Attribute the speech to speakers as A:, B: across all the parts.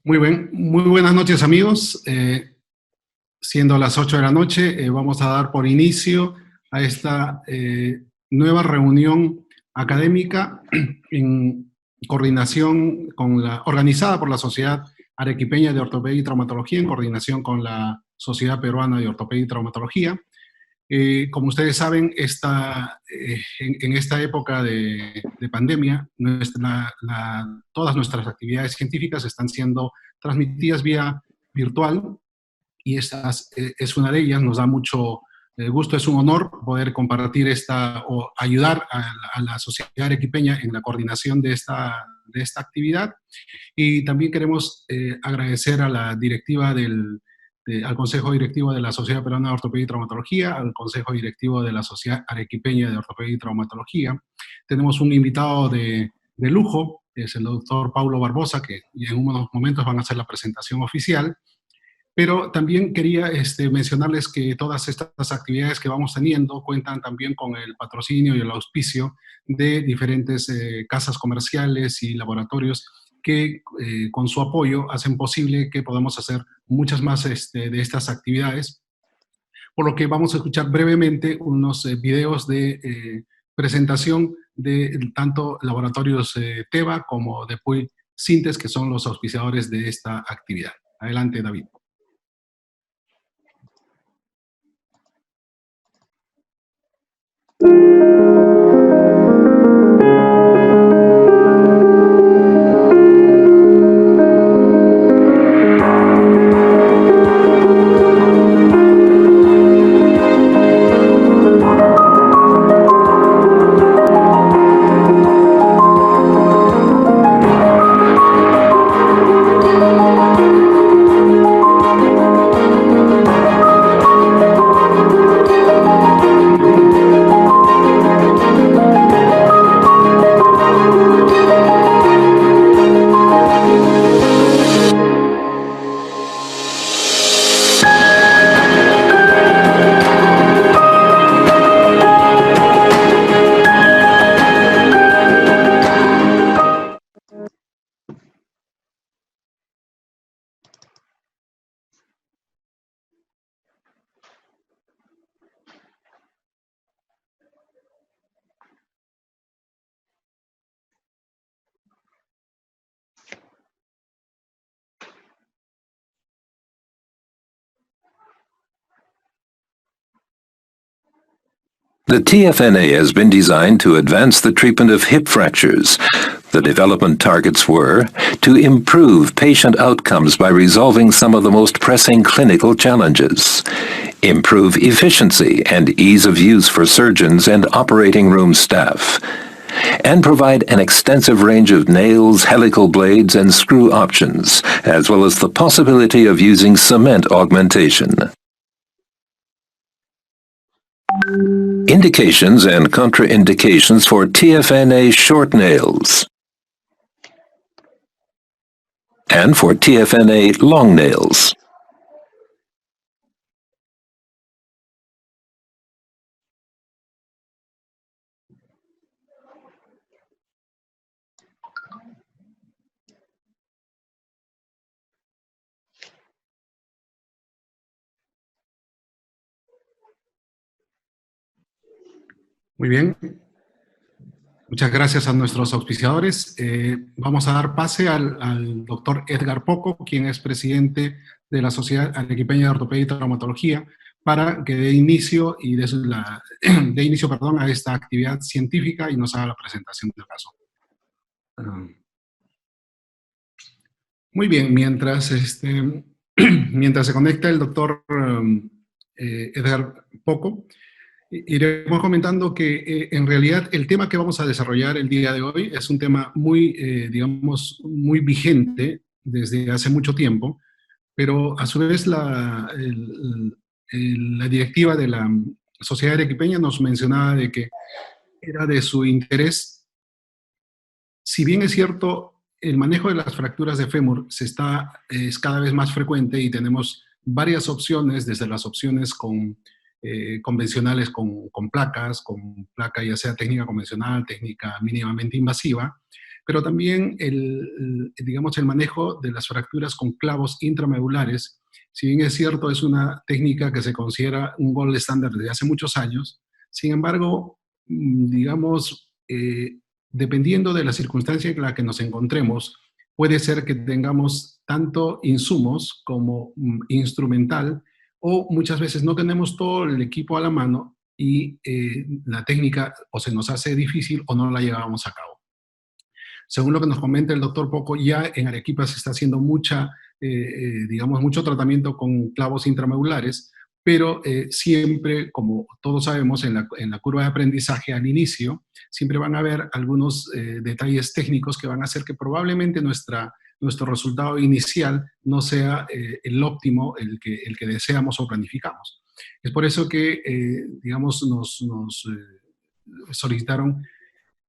A: Muy buenas noches, amigos. Siendo las 8 de la noche, vamos a dar por inicio a esta nueva reunión académica en coordinación organizada por la Sociedad Arequipeña de Ortopedia y Traumatología, en coordinación con la Sociedad Peruana de Ortopedia y Traumatología. Como ustedes saben, en esta época de pandemia, todas nuestras actividades científicas están siendo transmitidas vía virtual, y esta es una de ellas. Nos da mucho gusto, es un honor poder compartir o ayudar a la sociedad arequipeña en la coordinación de esta actividad. Y también queremos agradecer a la directiva al Consejo Directivo de la Sociedad Peruana de Ortopedia y Traumatología, al Consejo Directivo de la Sociedad Arequipeña de Ortopedia y Traumatología. Tenemos un invitado de lujo, es el doctor Paulo Barbosa, que en unos momentos van a hacer la presentación oficial. Pero también quería mencionarles que todas estas actividades que vamos teniendo cuentan también con el patrocinio y el auspicio de diferentes casas comerciales y laboratorios que con su apoyo hacen posible que podamos hacer muchas más de estas actividades. Por lo que vamos a escuchar brevemente unos videos de presentación de tanto laboratorios Teva como de Puy Sintes, que son los auspiciadores de esta actividad. Adelante, David.
B: The TFNA has been designed to advance the treatment of hip fractures. The development targets were to improve patient outcomes by resolving some of the most pressing clinical challenges, improve efficiency and ease of use for surgeons and operating room staff, and provide an extensive range of nails, helical blades, and screw options, as well as the possibility of using cement augmentation. Indications and contraindications for TFNA short nails and for TFNA long nails.
A: Muy bien. Muchas gracias a nuestros auspiciadores. Vamos a dar pase al doctor Edgar Poco, quien es presidente de la Sociedad Arequipeña de Ortopedia y Traumatología, para que dé inicio, a esta actividad científica y nos haga la presentación del caso. Muy bien, mientras se conecta el doctor Edgar Poco, iremos comentando que en realidad el tema que vamos a desarrollar el día de hoy es un tema muy, digamos, muy vigente desde hace mucho tiempo, pero a su vez la directiva de la Sociedad Arequipeña nos mencionaba de que era de su interés. Si bien es cierto, el manejo de las fracturas de fémur es cada vez más frecuente y tenemos varias opciones, desde las opciones convencionales con placa, ya sea técnica convencional, técnica mínimamente invasiva, pero también digamos, el manejo de las fracturas con clavos intramedulares. Si bien es cierto, es una técnica que se considera un gold estándar desde hace muchos años, sin embargo, digamos, dependiendo de la circunstancia en la que nos encontremos, puede ser que tengamos tanto insumos como instrumental, o muchas veces no tenemos todo el equipo a la mano y la técnica o se nos hace difícil o no la llevamos a cabo. Según lo que nos comenta el doctor Poco, ya en Arequipa se está haciendo digamos, mucho tratamiento con clavos intramedulares, pero siempre, como todos sabemos, en la curva de aprendizaje al inicio, siempre van a haber algunos detalles técnicos que van a hacer que probablemente nuestro resultado inicial no sea el óptimo, el que deseamos o planificamos. Es por eso que, digamos, nos solicitaron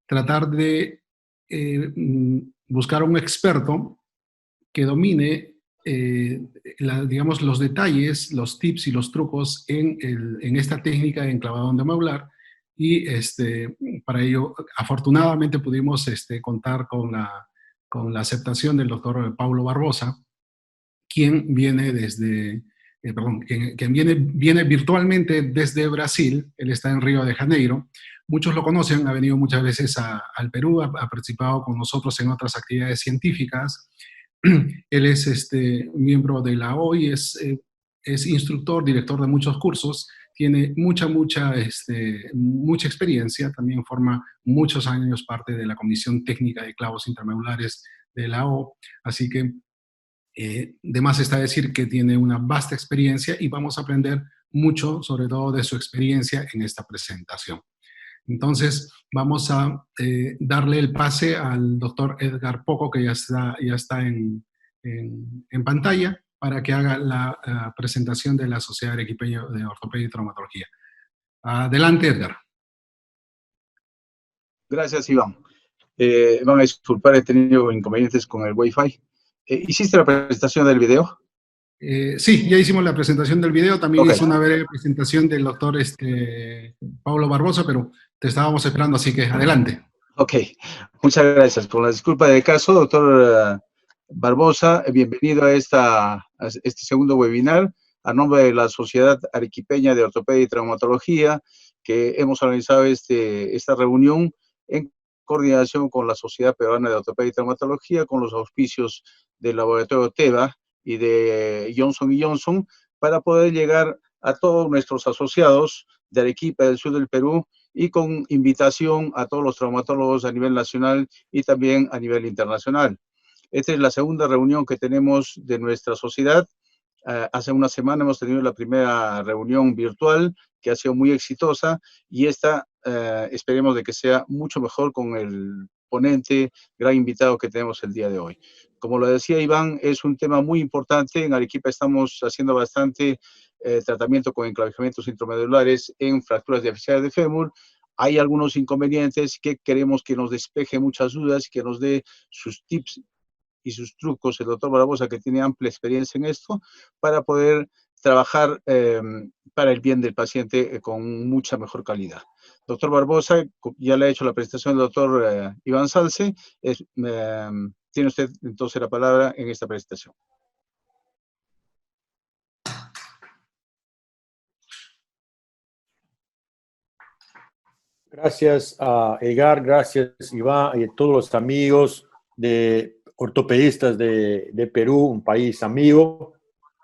A: tratar de buscar un experto que domine, digamos, los detalles, los tips y los trucos en esta técnica de enclavado endomeular. Y para ello, afortunadamente, pudimos contar con la aceptación del doctor Paulo Barbosa, quien viene quien viene virtualmente desde Brasil. Él está en Río de Janeiro. Muchos lo conocen, ha venido muchas veces al Perú, ha participado con nosotros en otras actividades científicas. Él es miembro de la OI, es instructor, director de muchos cursos, tiene mucha experiencia, también forma muchos años parte de la Comisión Técnica de Clavos Intramedulares de la O, así que de más está decir que tiene una vasta experiencia y vamos a aprender mucho, sobre todo de su experiencia en esta presentación. Entonces, vamos a darle el pase al doctor Edgar Poco, que ya está en pantalla, para que haga la presentación de la Sociedad Arequipeña de Ortopedia y Traumatología. Adelante, Edgar.
C: Gracias, Iván. Van a disculpar, he tenido inconvenientes con el Wi-Fi. ¿Hiciste la presentación del video?
A: Sí, ya hicimos la presentación del video. También
C: Okay.
A: hice una breve presentación del doctor Paulo Barbosa, pero te estábamos esperando, así que adelante.
C: Ok, muchas gracias. Por la disculpa del caso, doctor Barbosa, bienvenido a este segundo webinar a nombre de la Sociedad Arequipeña de Ortopedia y Traumatología, que hemos organizado esta reunión en coordinación con la Sociedad Peruana de Ortopedia y Traumatología, con los auspicios del laboratorio Teva y de Johnson & Johnson, para poder llegar a todos nuestros asociados de Arequipa, del sur del Perú, y con invitación a todos los traumatólogos a nivel nacional y también a nivel internacional. Esta es la segunda reunión que tenemos de nuestra sociedad. Hace una semana hemos tenido la primera reunión virtual, que ha sido muy exitosa, y esta esperemos de que sea mucho mejor con el ponente, gran invitado que tenemos el día de hoy. Como lo decía Iván, es un tema muy importante. En Arequipa estamos haciendo bastante tratamiento con enclavijamientos intramedulares en fracturas diafisadas de fémur. Hay algunos inconvenientes que queremos que nos despeje muchas dudas y que nos dé sus tips y sus trucos, el doctor Barbosa, que tiene amplia experiencia en esto, para poder trabajar para el bien del paciente con mucha mejor calidad. Doctor Barbosa, ya le ha hecho la presentación del doctor Iván Salce. Tiene usted entonces la palabra en esta presentación.
D: Gracias a Edgar, gracias Iván y a todos los amigos de ortopedistas de Perú, un país amigo,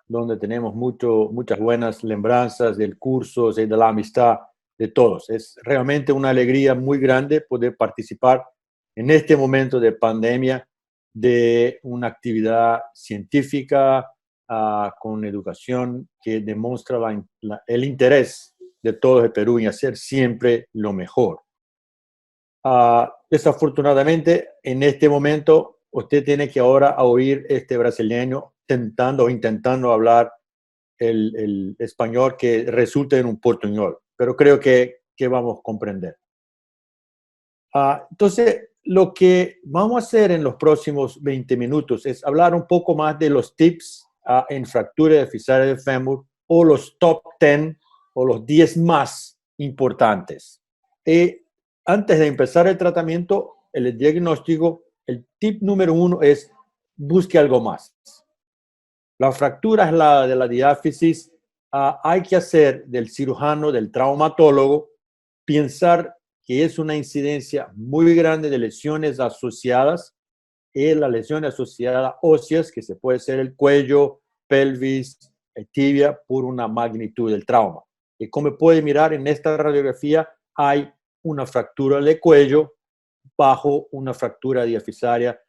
D: donde tenemos muchas buenas lembranzas del curso, de la amistad de todos. Es realmente una alegría muy grande poder participar en este momento de pandemia de una actividad científica con educación que demuestra el interés de todos de Perú en hacer siempre lo mejor. Desafortunadamente, en este momento, usted tiene que ahora oír este brasileño intentando hablar el español que resulta en un portuñol, pero creo que vamos a comprender. Entonces, lo que vamos a hacer en los próximos 20 minutos es hablar un poco más de los tips en fractura diafisaria de fémur, o los top 10 o los 10 más importantes. Antes de empezar el tratamiento, el diagnóstico, el tip número 1 es busque algo más. La fractura es la de la diáfisis. Hay que hacer del cirujano, del traumatólogo, pensar que es una incidencia muy grande de lesiones asociadas, y las lesiones asociadas óseas, que se puede ser el cuello, pelvis, tibia, por una magnitud del trauma. Y como puede mirar en esta radiografía, hay una fractura de cuello bajo una fractura diafisaria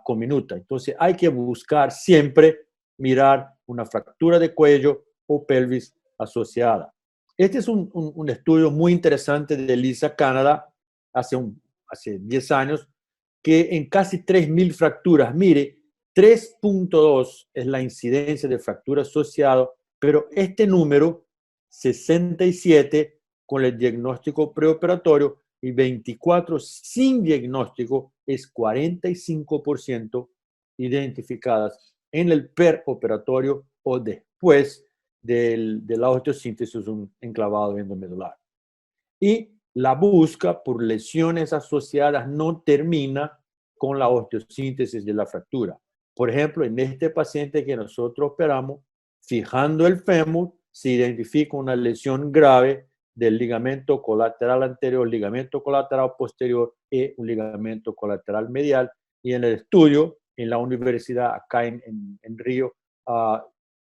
D: comminuta. Entonces hay que buscar siempre mirar una fractura de cuello o pelvis asociada. Este es un estudio muy interesante de Lisa Canada hace 10 años, que en casi 3.000 fracturas, mire, 3.2 es la incidencia de fractura asociada, pero este número, 67 con el diagnóstico preoperatorio y 24 sin diagnóstico, es 45% identificadas en el peroperatorio o después de la osteosíntesis un enclavado endomedular. Y la búsqueda por lesiones asociadas no termina con la osteosíntesis de la fractura. Por ejemplo, en este paciente que nosotros operamos, fijando el fémur, se identifica una lesión grave del ligamento colateral anterior, ligamento colateral posterior y un ligamento colateral medial. Y en el estudio, en la universidad acá en Río,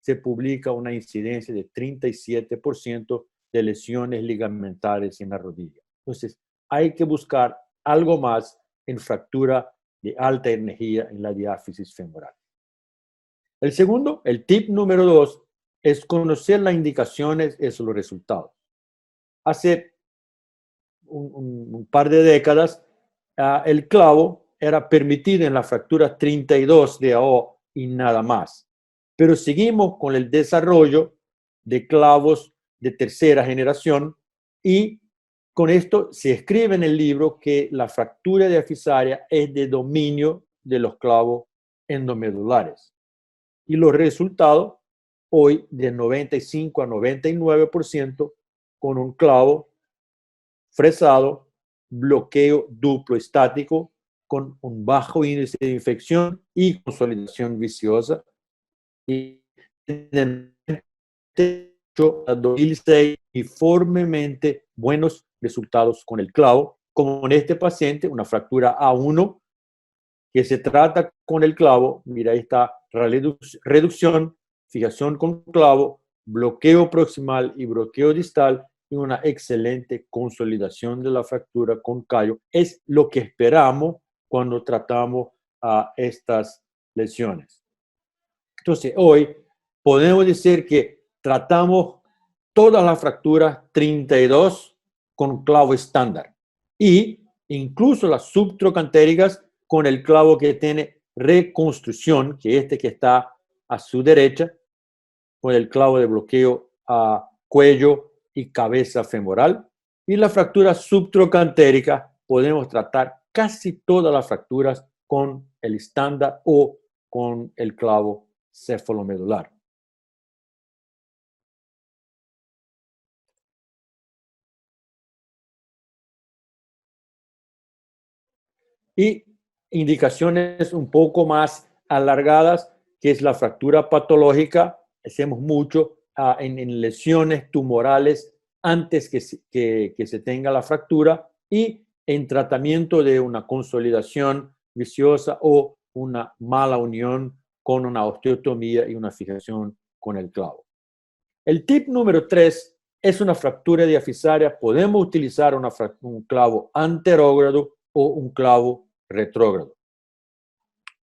D: se publica una incidencia de 37% de lesiones ligamentares en la rodilla. Entonces, hay que buscar algo más en fractura de alta energía en la diáfisis femoral. El segundo, el tip número 2, es conocer las indicaciones y los resultados. Hace un par de décadas, el clavo era permitido en la fractura 32 de AO y nada más. Pero seguimos con el desarrollo de clavos de tercera generación y con esto se escribe en el libro que la fractura diafisaria es de dominio de los clavos endomedulares. Y los resultados hoy de 95 a 99% con un clavo fresado, bloqueo duplo estático, con un bajo índice de infección y consolidación viciosa. Y en 2006 uniformemente buenos resultados con el clavo, como en este paciente, una fractura A1 que se trata con el clavo. Mira, ahí está reducción, fijación con clavo, bloqueo proximal y bloqueo distal y una excelente consolidación de la fractura con callo. Es lo que esperamos cuando tratamos a estas lesiones. Entonces, hoy podemos decir que tratamos todas las fracturas 32 con clavo estándar y incluso las subtrocantéricas con el clavo que tiene reconstrucción, que este que está a su derecha, con el clavo de bloqueo a cuello y cabeza femoral. Y la fractura subtrocantérica podemos tratar casi todas las fracturas con el estándar o con el clavo cefalomedular. Y indicaciones un poco más alargadas, que es la fractura patológica. Hacemos mucho en lesiones tumorales antes que se tenga la fractura y en tratamiento de una consolidación viciosa o una mala unión con una osteotomía y una fijación con el clavo. El tip número 3 es una fractura diafisaria. Podemos utilizar un clavo anterógrado o un clavo retrógrado.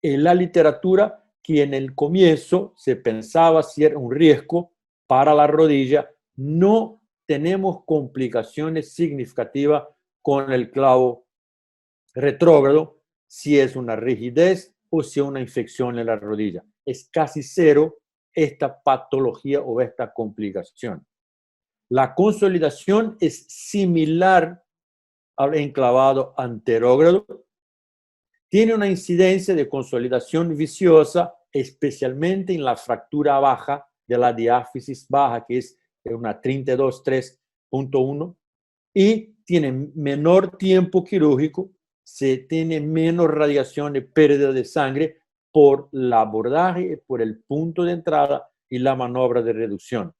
D: En la literatura, que en el comienzo se pensaba si era un riesgo para la rodilla, no tenemos complicaciones significativas con el clavo retrógrado si es una rigidez o si es una infección en la rodilla. Es casi cero esta patología o esta complicación. La consolidación es similar al enclavado anterógrado. Tiene una incidencia de consolidación viciosa, especialmente en la fractura baja de la diáfisis baja, que es una 32.3.1, y tiene menor tiempo quirúrgico, se tiene menos radiación y pérdida de sangre por el abordaje, por el punto de entrada y la maniobra de reducción.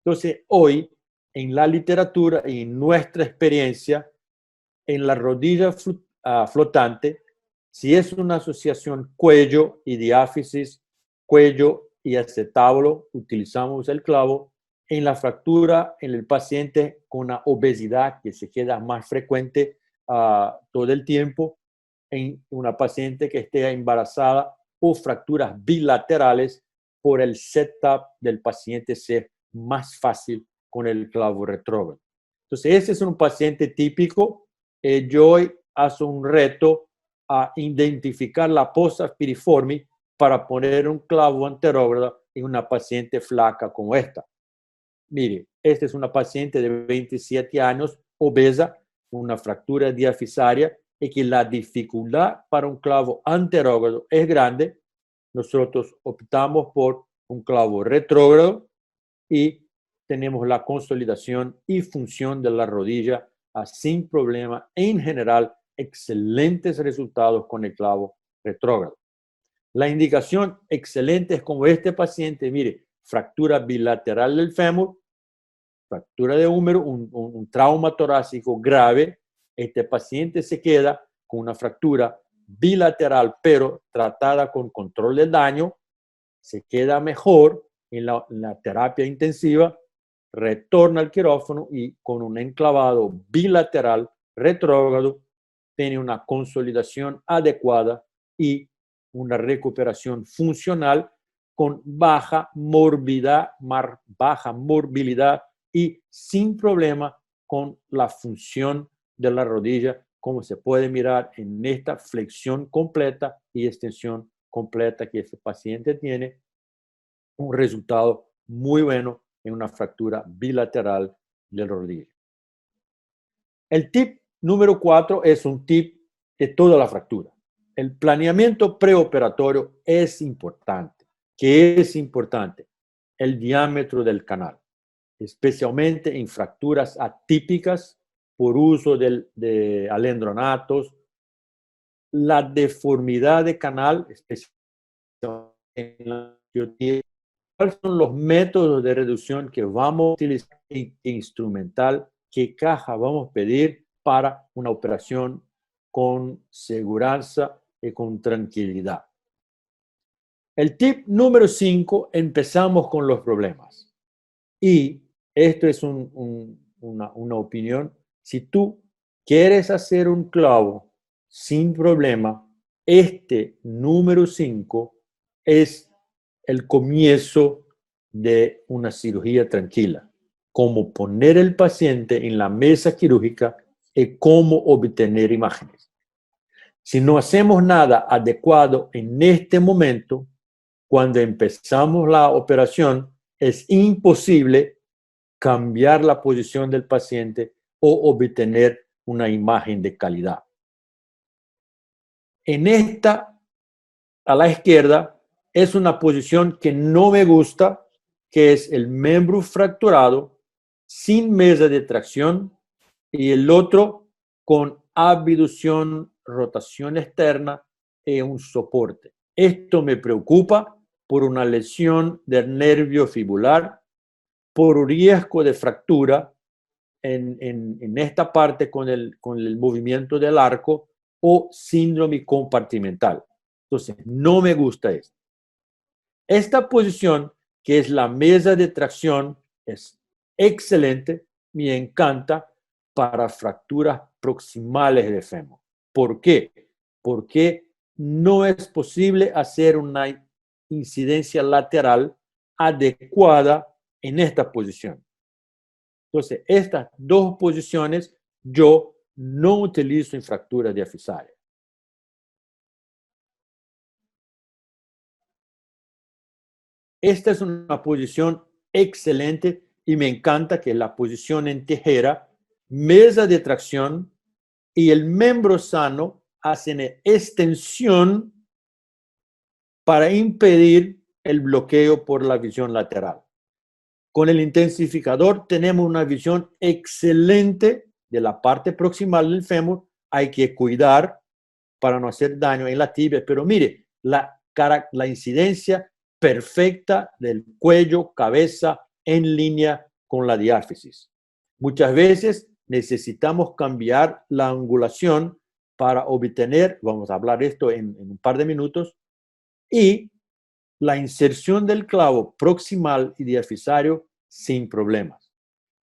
D: Entonces, hoy, en la literatura y en nuestra experiencia, en la rodilla flotante, si es una asociación cuello y diáfisis, cuello y acetábulo, utilizamos el clavo. En la fractura, en el paciente con una obesidad que se queda más frecuente todo el tiempo, en una paciente que esté embarazada o fracturas bilaterales, por el setup del paciente ser más fácil con el clavo retrógrado. Entonces, ese es un paciente típico. Yo hoy hago un reto a identificar la fosa piriforme para poner un clavo anterógrado en una paciente flaca como esta. Mire, esta es una paciente de 27 años, obesa, una fractura diafisaria y que la dificultad para un clavo anterógrado es grande. Nosotros optamos por un clavo retrógrado y tenemos la consolidación y función de la rodilla sin problema. En general, excelentes resultados con el clavo retrógrado. La indicación excelente es como este paciente, mire, fractura bilateral del fémur, fractura de húmero, un trauma torácico grave. Este paciente se queda con una fractura bilateral, pero tratada con control del daño, se queda mejor en la terapia intensiva, retorna al quirófano y con un enclavado bilateral retrógrado tiene una consolidación adecuada y una recuperación funcional con baja morbilidad y sin problema con la función de la rodilla, como se puede mirar en esta flexión completa y extensión completa que ese paciente tiene, un resultado muy bueno en una fractura bilateral del rodillo. El tip número 4 es un tip de toda la fractura. El planeamiento preoperatorio es importante. ¿Qué es importante? El diámetro del canal, especialmente en fracturas atípicas por uso de alendronatos, la deformidad de canal, especialmente en la osteoartritis. ¿Cuáles son los métodos de reducción que vamos a utilizar instrumental? ¿Qué caja vamos a pedir para una operación con seguridad y con tranquilidad? El tip número 5, empezamos con los problemas. Y esto es una opinión. Si tú quieres hacer un clavo sin problema, este número 5 es el comienzo de una cirugía tranquila. Cómo poner el paciente en la mesa quirúrgica y cómo obtener imágenes. Si no hacemos nada adecuado en este momento, cuando empezamos la operación, es imposible cambiar la posición del paciente o obtener una imagen de calidad. En esta, a la izquierda, es una posición que no me gusta, que es el miembro fracturado sin mesa de tracción y el otro con abducción, rotación externa y un soporte. Esto me preocupa por una lesión del nervio fibular, por riesgo de fractura en esta parte con el movimiento del arco o síndrome compartimental. Entonces, no me gusta esto. Esta posición, que es la mesa de tracción, es excelente, me encanta para fracturas proximales de fémur. ¿Por qué? Porque no es posible hacer una incidencia lateral adecuada en esta posición. Entonces, estas dos posiciones yo no utilizo en fractura diafisaria. Esta es una posición excelente y me encanta, que es la posición en tijera, mesa de tracción y el miembro sano hacen extensión para impedir el bloqueo por la visión lateral. Con el intensificador tenemos una visión excelente de la parte proximal del fémur. Hay que cuidar para no hacer daño en la tibia. Pero mire, la incidencia perfecta del cuello, cabeza, en línea con la diáfisis. Muchas veces necesitamos cambiar la angulación para obtener, vamos a hablar de esto en un par de minutos, y la inserción del clavo proximal y diafisario sin problemas.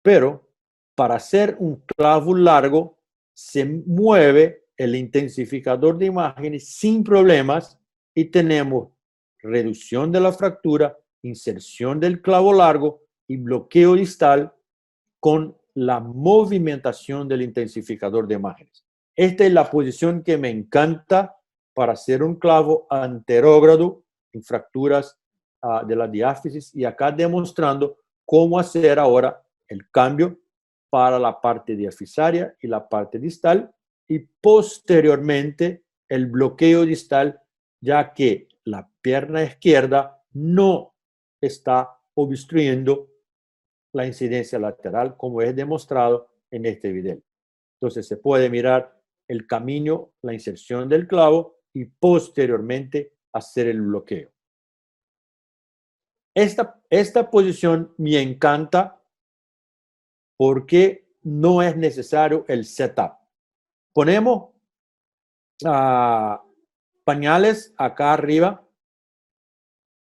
D: Pero para hacer un clavo largo, se mueve el intensificador de imágenes sin problemas y tenemos reducción de la fractura, inserción del clavo largo y bloqueo distal con la movimentación del intensificador de imágenes. Esta es la posición que me encanta para hacer un clavo anterógrado en fracturas de la diáfisis, y acá demostrando cómo hacer ahora el cambio para la parte diafisaria y la parte distal, y posteriormente el bloqueo distal, ya que la pierna izquierda no está obstruyendo la incidencia lateral, como es demostrado en este video. Entonces se puede mirar el camino, la inserción del clavo y posteriormente hacer el bloqueo. Esta posición me encanta porque no es necesario el setup. Ponemos pañales acá arriba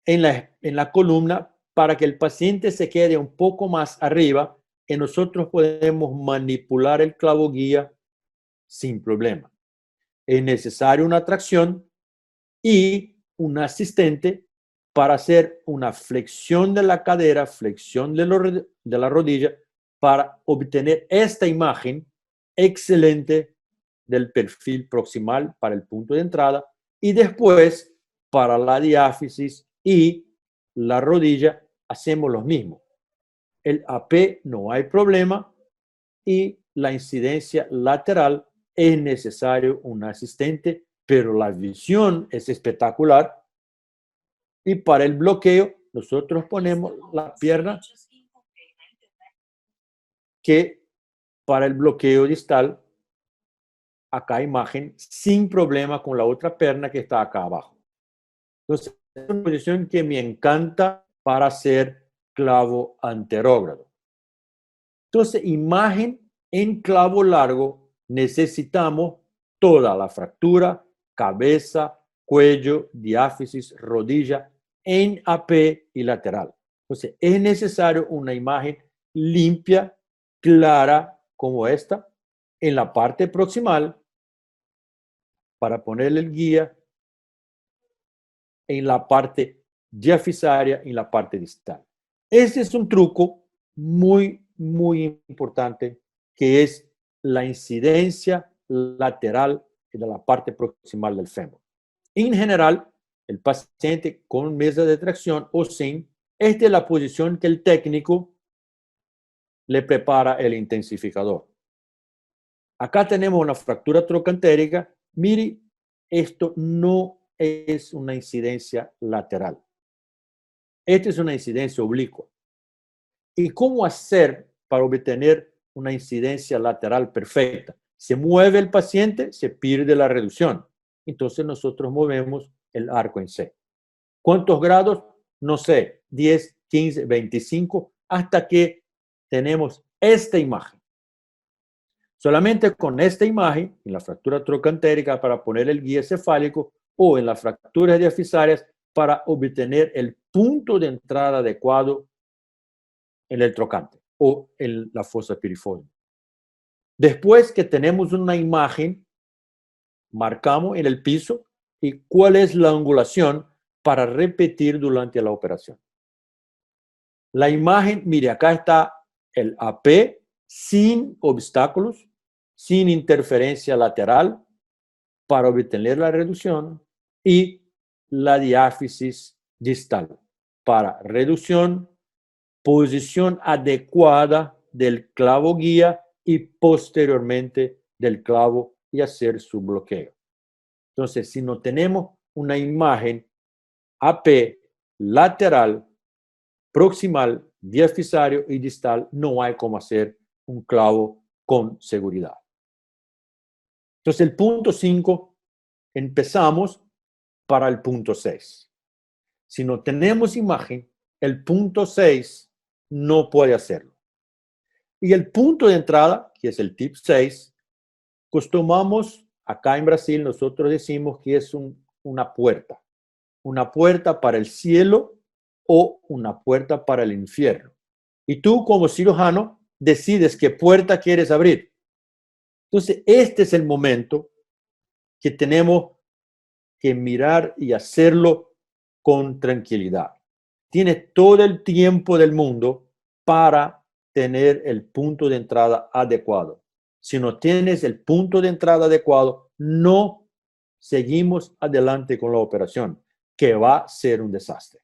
D: en la columna para que el paciente se quede un poco más arriba y nosotros podemos manipular el clavo guía sin problema. Es necesario una tracción y un asistente para hacer una flexión de la cadera, flexión de la rodilla, para obtener esta imagen excelente del perfil proximal para el punto de entrada, y después para la diáfisis y la rodilla hacemos lo mismo. El AP no hay problema, y la incidencia lateral es necesario un asistente, pero la visión es espectacular. Y para el bloqueo nosotros ponemos la pierna, que para el bloqueo distal, acá imagen sin problema con la otra pierna que está acá abajo. Entonces, es una posición que me encanta para hacer clavo anterógrado. Entonces, imagen en clavo largo, necesitamos toda la fractura, cabeza, cuello, diáfisis, rodilla, en AP y lateral. Entonces, es necesario una imagen limpia, clara, como esta, en la parte proximal, para ponerle el guía, en la parte diafisaria y en la parte distal. Este es un truco muy, muy importante, que es la incidencia lateral de la parte proximal del fémur. En general, el paciente con mesa de tracción o sin, esta es la posición que el técnico le prepara el intensificador. Acá tenemos una fractura trocantérica. Mire, esto no es una incidencia lateral. Esta es una incidencia oblicua. ¿Y cómo hacer para obtener una incidencia lateral perfecta? Se mueve el paciente, se pierde la reducción. Entonces nosotros movemos el arco en C. ¿Cuántos grados? No sé, 10, 15, 25, hasta que tenemos esta imagen. Solamente con esta imagen, en la fractura trocantérica para poner el guía cefálico, o en las fracturas diafisarias para obtener el punto de entrada adecuado en el trocante o en la fosa piriforme. Después que tenemos una imagen, marcamos en el piso y cuál es la angulación para repetir durante la operación. La imagen, mire, acá está el AP sin obstáculos, sin interferencia lateral, para obtener la reducción, y la diáfisis distal para reducción, posición adecuada del clavo guía y posteriormente del clavo, y hacer su bloqueo. Entonces, si no tenemos una imagen AP lateral, proximal, diafisario y distal, no hay cómo hacer un clavo con seguridad. Entonces, el punto 5 empezamos para el punto 6. Si no tenemos imagen, el punto 6 no puede hacerlo. Y el punto de entrada, que es el tip 6, acostumbramos, acá en Brasil, nosotros decimos que es una puerta para el cielo o una puerta para el infierno. Y tú, como cirujano, decides qué puerta quieres abrir. Entonces, este es el momento que tenemos que mirar y hacerlo con tranquilidad. Tienes todo el tiempo del mundo para tener el punto de entrada adecuado. Si no tienes el punto de entrada adecuado, no seguimos adelante con la operación, que va a ser un desastre.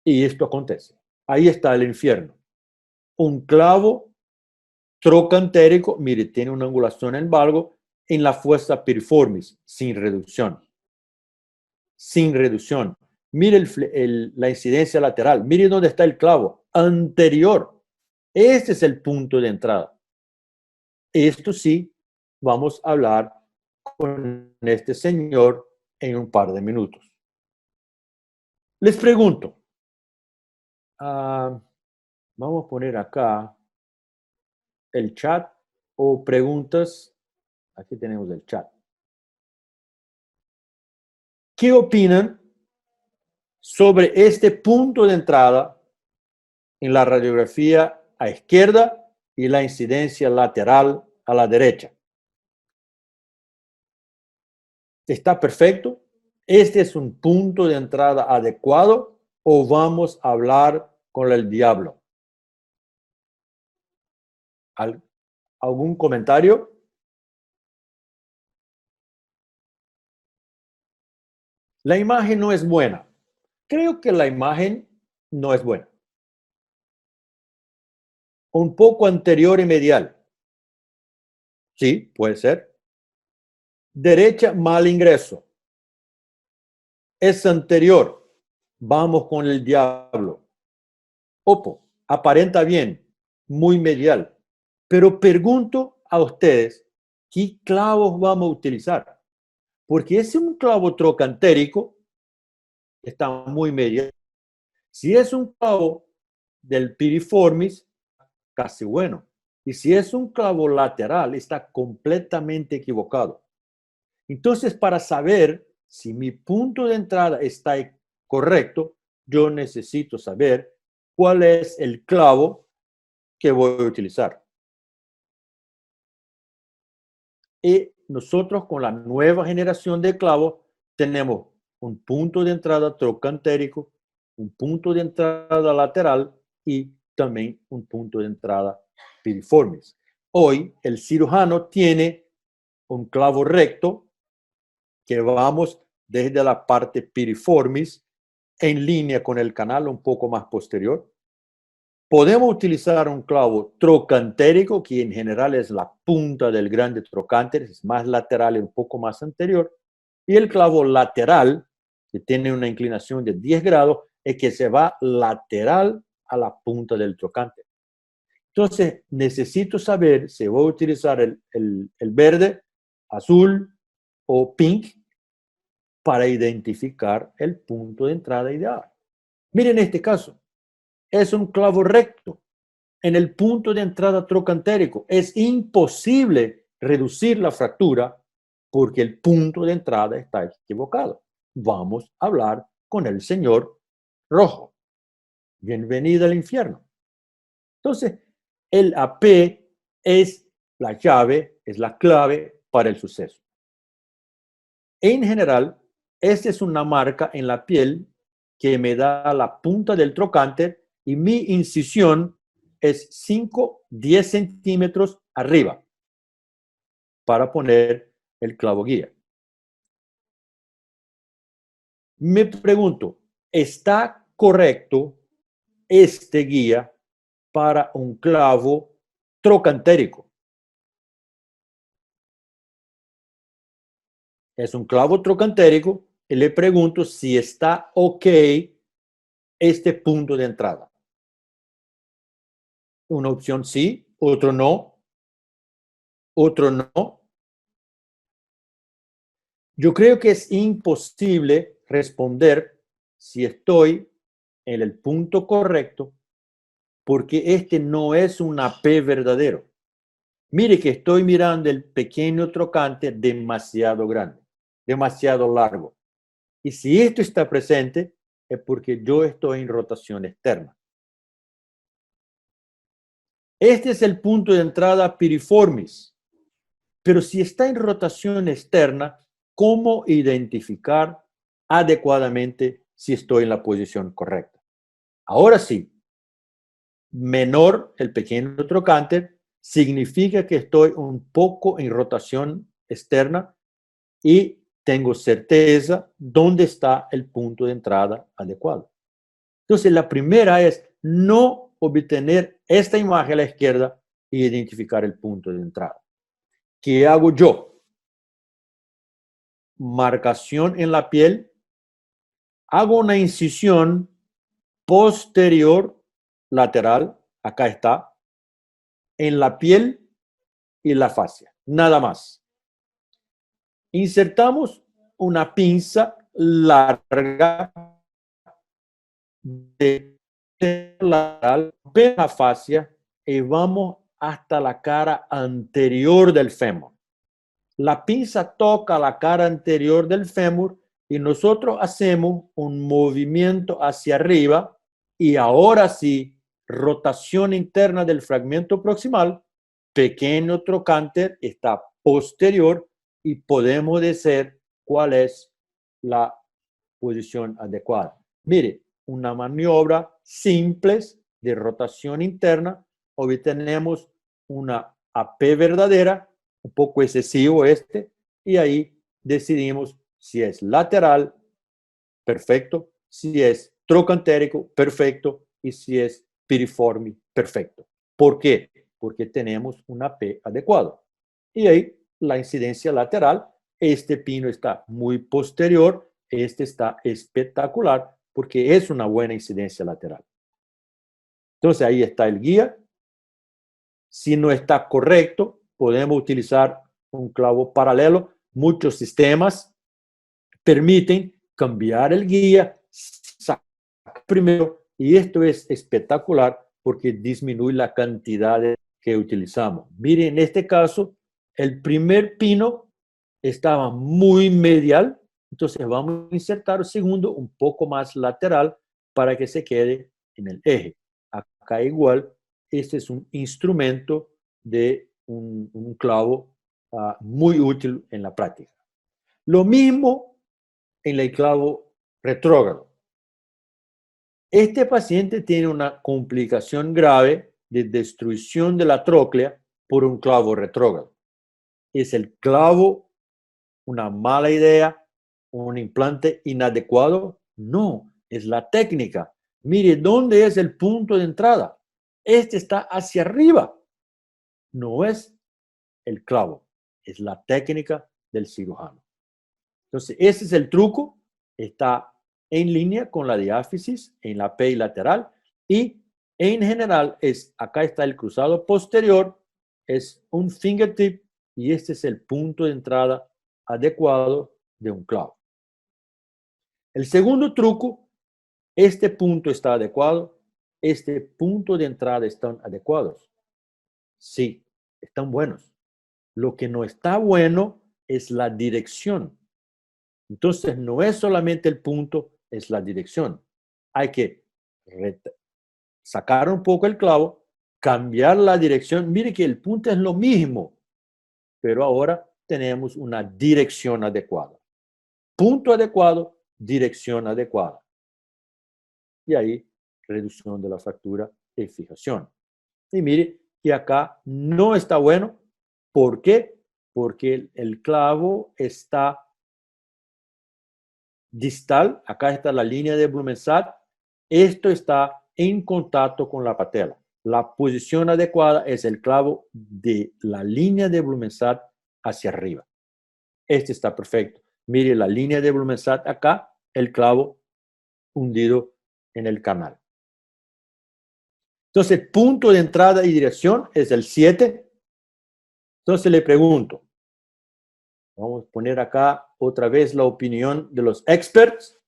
D: Y esto acontece. Ahí está el infierno. Un clavo trocantérico, mire, tiene una angulación en valgo en la fosa piriformis, sin reducción. Sin reducción. Mire la incidencia lateral. Mire dónde está el clavo. Anterior. Este es el punto de entrada. Esto sí, vamos a hablar con este señor en un par de minutos. Les pregunto. Vamos a poner acá el chat o preguntas. Aquí tenemos el chat. ¿Qué opinan sobre este punto de entrada en la radiografía a izquierda y la incidencia lateral a la derecha? ¿Está perfecto? ¿Este es un punto de entrada adecuado o vamos a hablar con el diablo? ¿Algún comentario? La imagen no es buena. Creo que la imagen no es buena. Un poco anterior y medial. Sí, puede ser. Derecha, mal ingreso. Es anterior. Vamos con el diablo. Opo, aparenta bien, muy medial. Pero pregunto a ustedes, ¿qué clavos vamos a utilizar? Porque es un clavo trocantérico, está muy medial. Si es un clavo del piriformis, casi bueno. Y si es un clavo lateral, está completamente equivocado. Entonces, para saber si mi punto de entrada está correcto, yo necesito saber cuál es el clavo que voy a utilizar. Y nosotros con la nueva generación de clavos tenemos un punto de entrada trocantérico, un punto de entrada lateral y también un punto de entrada piriformis. Hoy el cirujano tiene un clavo recto que vamos desde la parte piriformis en línea con el canal un poco más posterior. Podemos utilizar un clavo trocantérico, que en general es la punta del grande trocánter, es más lateral y un poco más anterior. Y el clavo lateral, que tiene una inclinación de 10 grados, es que se va lateral a la punta del trocánter. Entonces, necesito saber si voy a utilizar el verde, azul o pink para identificar el punto de entrada ideal. Miren este caso. Es un clavo recto en el punto de entrada trocantérico. Es imposible reducir la fractura porque el punto de entrada está equivocado. Vamos a hablar con el señor rojo. Bienvenido al infierno. Entonces, el AP es la llave, es la clave para el suceso. En general, esta es una marca en la piel que me da la punta del trocánter y mi incisión es 5-10 centímetros arriba para poner el clavo guía. Me pregunto, ¿está correcto este guía para un clavo trocantérico? Es un clavo trocantérico y le pregunto si está ok este punto de entrada. Una opción sí, otro no, otro no. Yo creo que es imposible responder si estoy en el punto correcto, porque este no es un AP verdadero. Mire que estoy mirando el pequeño trocante demasiado grande, demasiado largo. Y si esto está presente, es porque yo estoy en rotación externa. Este es el punto de entrada piriformis. Pero si está en rotación externa, ¿cómo identificar adecuadamente si estoy en la posición correcta? Ahora sí, menor el pequeño trocánter significa que estoy un poco en rotación externa y tengo certeza dónde está el punto de entrada adecuado. Entonces, la primera es no obtener esta imagen a la izquierda y identificar el punto de entrada. ¿Qué hago yo? Marcación en la piel. Hago una incisión posterior lateral, acá está, en la piel y la fascia, nada más. Insertamos una pinza larga de lateral de la fascia y vamos hasta la cara anterior del fémur. La pinza toca la cara anterior del fémur y nosotros hacemos un movimiento hacia arriba y ahora sí, rotación interna del fragmento proximal, pequeño trocánter está posterior y podemos decir cuál es la posición adecuada. Mire, una maniobra simple de rotación interna, obtenemos una AP verdadera, un poco excesivo y ahí decidimos si es lateral, perfecto, si es trocantérico, perfecto, y si es piriforme, perfecto. ¿Por qué? Porque tenemos un AP adecuado. Y ahí la incidencia lateral, este pino está muy posterior, este está espectacular, porque es una buena incidencia lateral. Entonces ahí está el guía. Si no está correcto, podemos utilizar un clavo paralelo. Muchos sistemas permiten cambiar el guía, sacar primero, y esto es espectacular porque disminuye la cantidad que utilizamos. Miren, en este caso, el primer pino estaba muy medial, entonces vamos a insertar el segundo un poco más lateral para que se quede en el eje. Acá igual, este es un instrumento de un clavo muy útil en la práctica. Lo mismo en el clavo retrógrado. Este paciente tiene una complicación grave de destrucción de la tróclea por un clavo retrógrado. ¿Es el clavo una mala idea, un implante inadecuado? No, es la técnica. Mire, ¿dónde es el punto de entrada? Este está hacia arriba. No es el clavo, es la técnica del cirujano. Entonces, ese es el truco. Está en línea con la diáfisis en la PI lateral y en general acá está el cruzado posterior, es un fingertip y este es el punto de entrada adecuado de un clavo. El segundo truco, este punto está adecuado, este punto de entrada están adecuados. Sí, están buenos. Lo que no está bueno es la dirección. Entonces, no es solamente el punto, es la dirección. Hay que sacar un poco el clavo, cambiar la dirección. Mire que el punto es lo mismo, pero ahora tenemos una dirección adecuada. Punto adecuado, dirección adecuada. Y ahí, reducción de la fractura y fijación. Y mire que acá no está bueno. ¿Por qué? Porque el clavo está distal, acá está la línea de Blumenstadt, esto está en contacto con la patela. La posición adecuada es el clavo de la línea de Blumenstadt hacia arriba. Este está perfecto. Mire la línea de Blumenstadt acá, el clavo hundido en el canal. Entonces, punto de entrada y dirección es el 7. Entonces le pregunto, vamos a poner acá otra vez la opinión de los experts.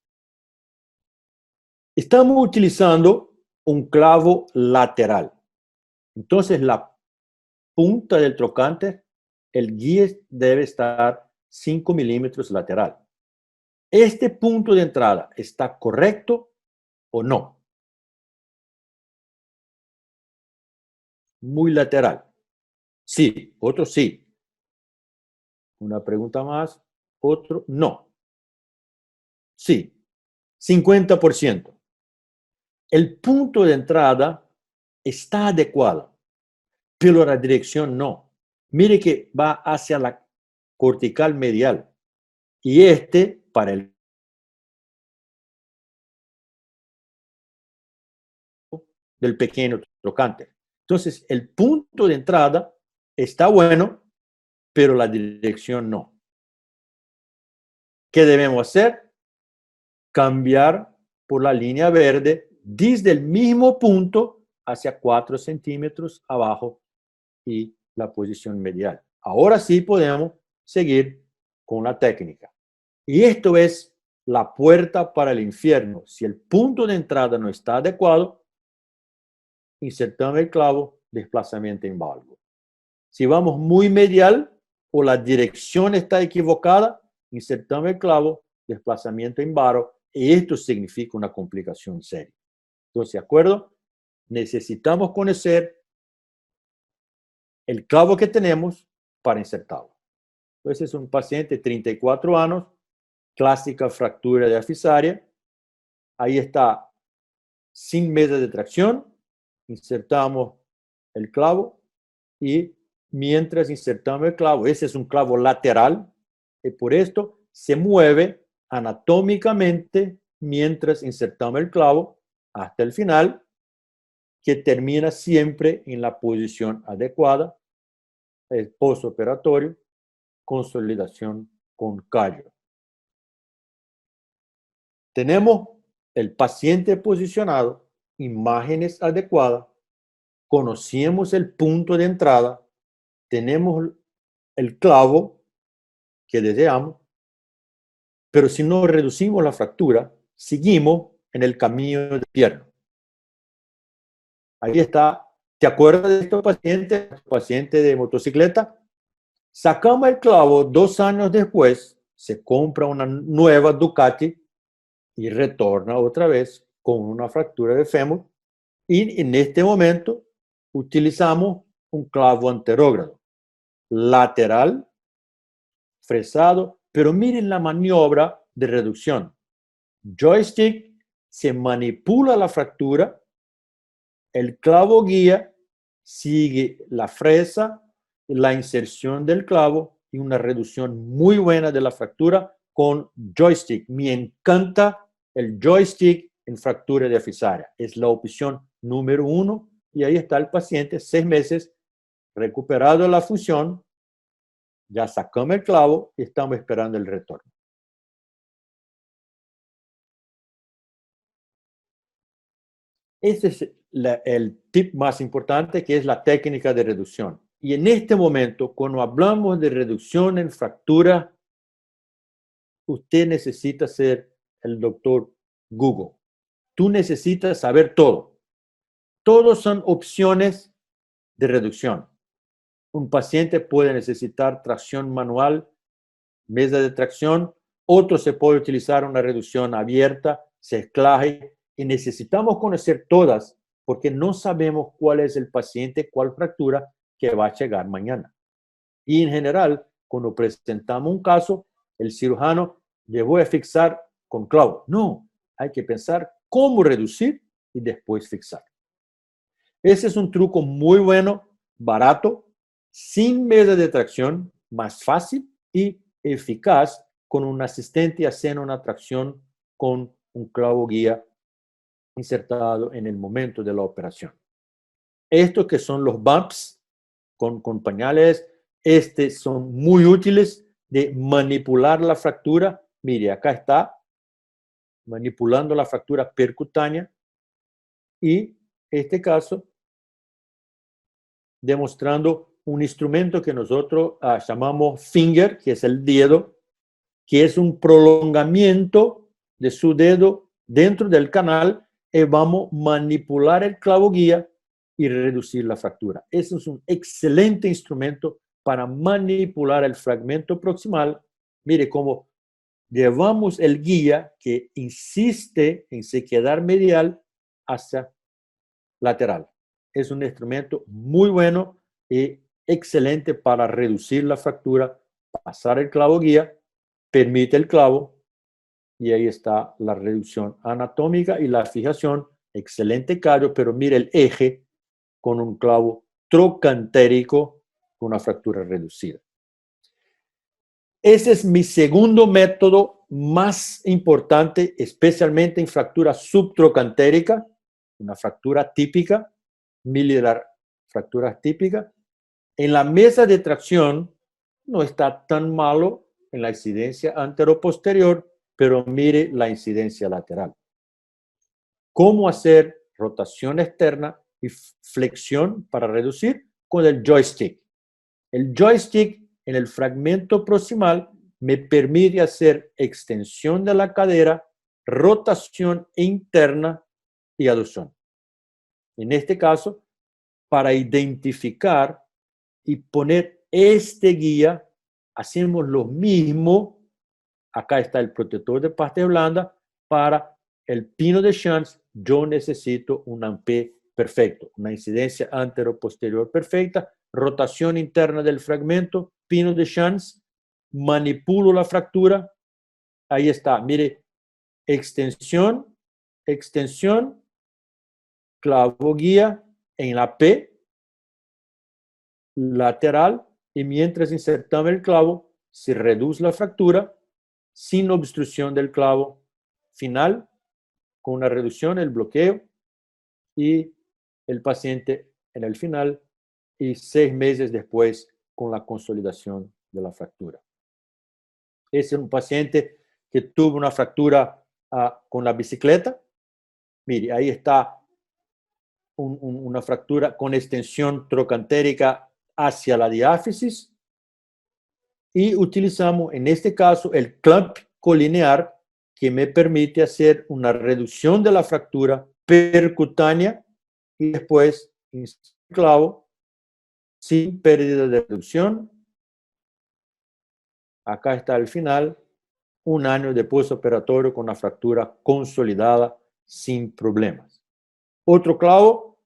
D: Estamos utilizando un clavo lateral. Entonces, la punta del trocante, el guía debe estar 5 milímetros lateral. ¿Este punto de entrada está correcto o no? Muy lateral. Sí, otro sí. Una pregunta más, otro no. Sí, 50%. El punto de entrada está adecuado, pero la dirección no. Mire que va hacia la cortical medial y para el del pequeño trocante. Entonces, el punto de entrada está bueno, pero la dirección no. ¿Qué debemos hacer? Cambiar por la línea verde desde el mismo punto hacia 4 centímetros abajo y la posición medial. Ahora sí podemos seguir con la técnica. Y esto es la puerta para el infierno. Si el punto de entrada no está adecuado, insertamos el clavo, desplazamiento en valgo. Si vamos muy medial o la dirección está equivocada, insertamos el clavo, desplazamiento en varo, y esto significa una complicación seria. Entonces, ¿de acuerdo? Necesitamos conocer el clavo que tenemos para insertarlo. Entonces, es un paciente de 34 años, clásica fractura diafisaria. Ahí está, sin mesa de tracción, insertamos el clavo y mientras insertamos el clavo, ese es un clavo lateral, y por esto se mueve anatómicamente mientras insertamos el clavo hasta el final, que termina siempre en la posición adecuada, el postoperatorio, consolidación con callo. Tenemos el paciente posicionado, imágenes adecuadas, conocemos el punto de entrada, tenemos el clavo que deseamos, pero si no reducimos la fractura, seguimos en el camino de pierna. Ahí está. ¿Te acuerdas de estos pacientes? Paciente de motocicleta. Sacamos el clavo 2 años después, se compra una nueva Ducati y retorna otra vez con una fractura de fémur. Y en este momento utilizamos un clavo anterógrado, lateral, fresado, pero miren la maniobra de reducción. Joystick, se manipula la fractura, el clavo guía sigue la fresa, la inserción del clavo y una reducción muy buena de la fractura con joystick. Me encanta el joystick en fractura diafisaria. Es la opción número 1 y ahí está el paciente, 6 meses, recuperado la función, ya sacamos el clavo y estamos esperando el retorno. Ese es el tip más importante, que es la técnica de reducción. Y en este momento, cuando hablamos de reducción en fractura, usted necesita ser el doctor Google. Tú necesitas saber todo. Todos son opciones de reducción. Un paciente puede necesitar tracción manual, mesa de tracción. Otro se puede utilizar una reducción abierta, cerclaje. Y necesitamos conocer todas porque no sabemos cuál es el paciente, cuál fractura que va a llegar mañana. Y en general, cuando presentamos un caso, el cirujano le voy a fixar con clavo. No, hay que pensar cómo reducir y después fixar. Ese es un truco muy bueno, barato, sin mesa de tracción, más fácil y eficaz con un asistente haciendo una tracción con un clavo guía insertado en el momento de la operación. Estos que son los bumps con pañales, son muy útiles de manipular la fractura. Mire, acá está manipulando la fractura percutánea y este caso demostrando un instrumento que nosotros llamamos finger, que es el dedo, que es un prolongamiento de su dedo dentro del canal, y vamos a manipular el clavo guía y reducir la fractura. Ese es un excelente instrumento para manipular el fragmento proximal. Mire cómo llevamos el guía que insiste en sequedad medial hacia lateral. Es un instrumento muy bueno y excelente para reducir la fractura, pasar el clavo guía, permite el clavo y ahí está la reducción anatómica y la fijación. Excelente callo, pero mire el eje con un clavo trocantérico con una fractura reducida. Ese es mi segundo método más importante, especialmente en fractura subtrocantérica, una fractura típica, miliar fractura típica. En la mesa de tracción no está tan malo en la incidencia anteroposterior, pero mire la incidencia lateral. ¿Cómo hacer rotación externa y flexión para reducir? Con el joystick. El joystick en el fragmento proximal me permite hacer extensión de la cadera, rotación interna y aducción. En este caso, para identificar y poner este guía, hacemos lo mismo. Acá está el protector de parte blanda. Para el pino de Chance, yo necesito un ampé perfecto, una incidencia antero-posterior perfecta, rotación interna del fragmento, pino de Chance, manipulo la fractura. Ahí está, mire, extensión, extensión, clavo guía en la P lateral, y mientras insertamos el clavo, se reduce la fractura sin obstrucción del clavo final, con una reducción, el bloqueo, y el paciente en el final, y 6 meses después con la consolidación de la fractura. Ese es un paciente que tuvo una fractura con la bicicleta. Mire, ahí está una fractura con extensión trocantérica hacia la diáfisis, y utilizamos en este caso el clamp colinear, que me permite hacer una reducción de la fractura percutánea y después el clavo sin pérdida de reducción. Acá está el final, 1 año de postoperatorio con una fractura consolidada sin problemas. Otro clavo,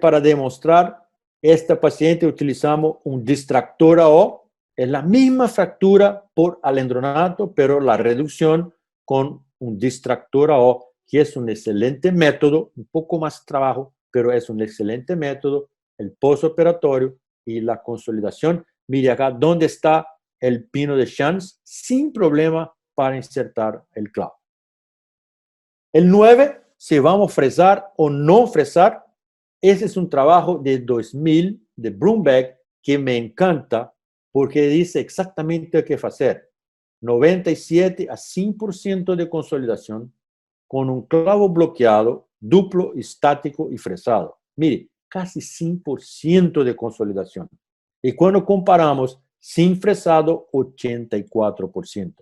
D: para demostrar, esta paciente utilizamos un distractor AO, es la misma fractura por alendronato, pero la reducción con un distractor AO, que es un excelente método, un poco más trabajo, pero es un excelente método, el postoperatorio y la consolidación. Mire acá dónde está el pino de Chance, sin problema para insertar el clavo. El 9, si vamos a fresar o no fresar, ese es un trabajo de 2000 de Brumbeck que me encanta porque dice exactamente qué hacer. 97 a 100% de consolidación con un clavo bloqueado, duplo, estático y fresado. Mire, casi 100% de consolidación. Y cuando comparamos sin fresado, 84%.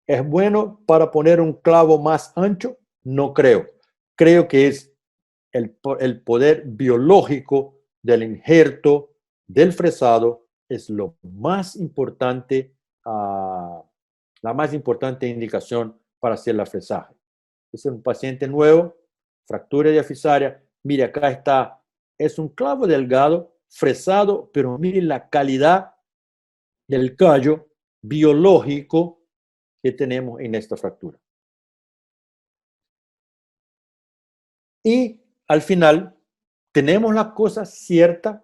D: ¿Es bueno para poner un clavo más ancho? No creo. Creo que es el poder biológico del injerto, del fresado, es lo más importante, la más importante indicación para hacer la fresaje. Es un paciente nuevo, fractura diafisaria. Mire, acá está, es un clavo delgado, fresado, pero mire la calidad del callo biológico que tenemos en esta fractura. Y al final tenemos la cosa cierta,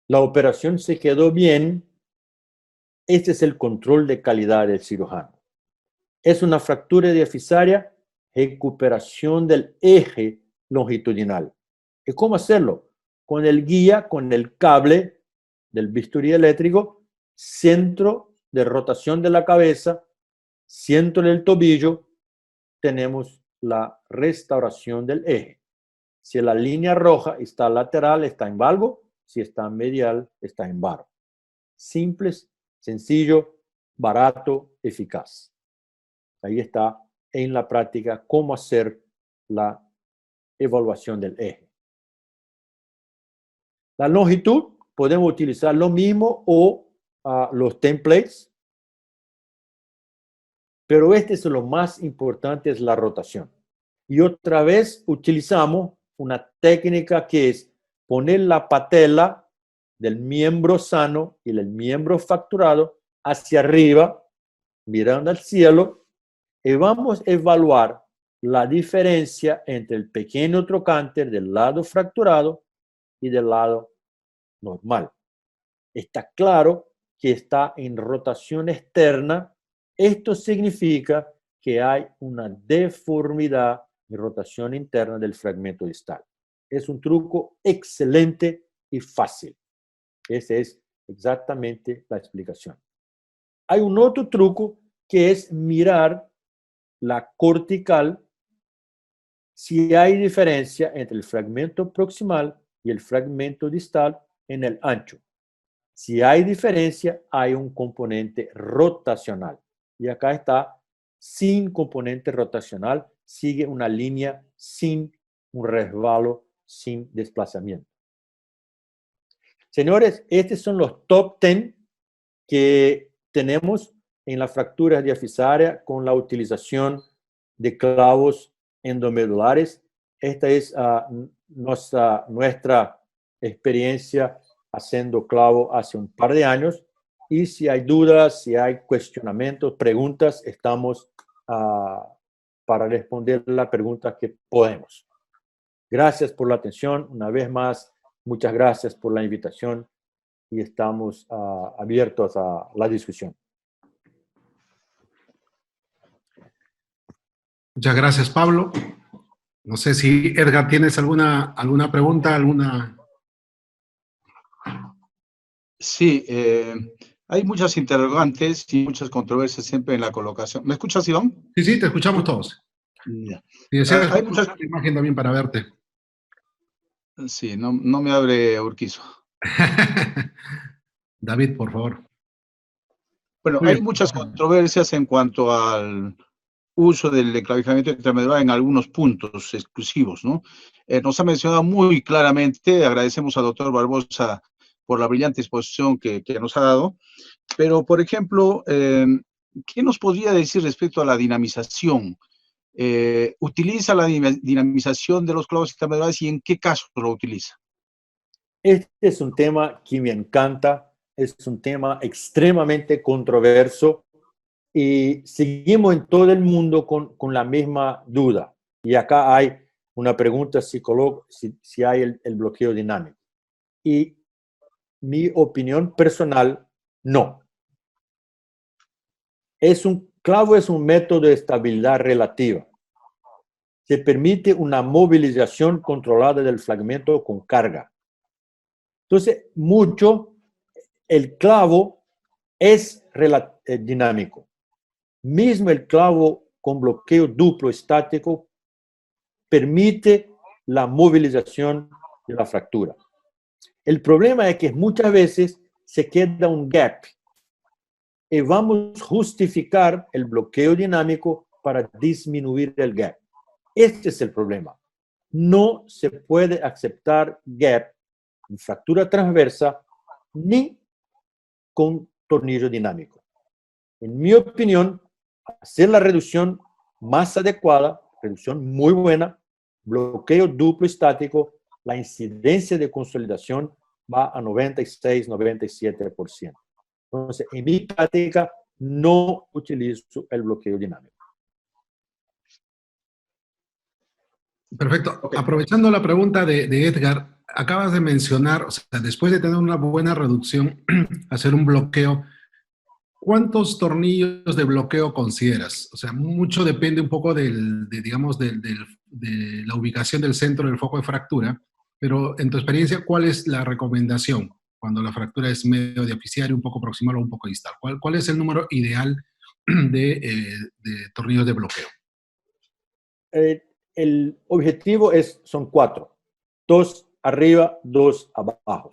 D: la operación se quedó bien. Este es el control de calidad del cirujano. Es una fractura diafisaria, recuperación del eje longitudinal. ¿Y cómo hacerlo? Con el guía, con el cable del bisturí eléctrico, centro de rotación de la cabeza, centro del tobillo, tenemos la restauración del eje. Si la línea roja está lateral, está en valgo. Si está medial, está en varo. Simple, sencillo, barato, eficaz. Ahí está en la práctica cómo hacer la evaluación del eje. La longitud, podemos utilizar lo mismo o los templates, pero este es lo más importante, es la rotación. Y otra vez utilizamos una técnica que es poner la patela del miembro sano y el miembro fracturado hacia arriba, mirando al cielo, y vamos a evaluar la diferencia entre el pequeño trocánter del lado fracturado y del lado normal. Está claro que está en rotación externa. Esto significa que hay una deformidad y rotación interna del fragmento distal. Es un truco excelente y fácil. Esa es exactamente la explicación. Hay un otro truco que es mirar la cortical si hay diferencia entre el fragmento proximal y el fragmento distal en el ancho. Si hay diferencia, hay un componente rotacional. Y acá está sin componente rotacional, sigue una línea sin un resbalo, sin desplazamiento. Señores, estos son los top 10 que tenemos en las fracturas diafisáreas con la utilización de clavos endomedulares. Esta es nuestra experiencia haciendo clavo hace un par de años. Y si hay dudas, si hay cuestionamientos, preguntas, estamos para responder las preguntas que podemos. Gracias por la atención. Una vez más, muchas gracias por la invitación y estamos abiertos a la discusión.
A: Muchas gracias, Pablo. No sé si, Edgar, ¿tienes alguna pregunta, alguna...?
C: Sí, hay muchas interrogantes y muchas controversias siempre en la colocación. ¿Me escuchas, Iván?
A: Sí, sí, te escuchamos todos.
C: Ya.
A: Si deseas,
C: Hay muchas...
A: la imagen también para verte.
C: Sí, no me abre Urquizo.
A: David, por favor.
C: Bueno, hay muchas controversias en cuanto al uso del enclavijamiento intramedular en algunos puntos exclusivos, ¿no? Nos ha mencionado muy claramente, agradecemos al doctor Barbosa por la brillante exposición que nos ha dado, pero, por ejemplo, ¿qué nos podría decir respecto a la dinamización? ¿Utiliza la dinamización de los clavos intramedulares y en qué casos lo utiliza?
D: Este es un tema que me encanta, es un tema extremadamente controverso y seguimos en todo el mundo con la misma duda. Y acá hay una pregunta psicológica, si hay el bloqueo dinámico. Y mi opinión personal, no. Clavo es un método de estabilidad relativa. Se permite una movilización controlada del fragmento con carga. Entonces, el clavo es dinámico. Mismo el clavo con bloqueo duplo estático permite la movilización de la fractura. El problema es que muchas veces se queda un gap y vamos a justificar el bloqueo dinámico para disminuir el gap. Este es el problema. No se puede aceptar gap en fractura transversa ni con tornillo dinámico. En mi opinión, hacer la reducción más adecuada, reducción muy buena, bloqueo duplo estático, la incidencia de consolidación va a 96-97%. Entonces, en mi práctica, no utilizo el bloqueo dinámico.
A: Perfecto.
C: Okay.
A: Aprovechando la pregunta de Edgar, acabas de mencionar, o sea, después de tener una buena reducción, hacer un bloqueo. ¿Cuántos tornillos de bloqueo consideras? O sea, mucho depende un poco de la ubicación del centro del foco de fractura, pero en tu experiencia, ¿cuál es la recomendación cuando la fractura es medio diafisaria, un poco proximal o un poco distal? ¿Cuál es el número ideal de tornillos de bloqueo?
D: El objetivo son 4. 2 arriba, 2 abajo.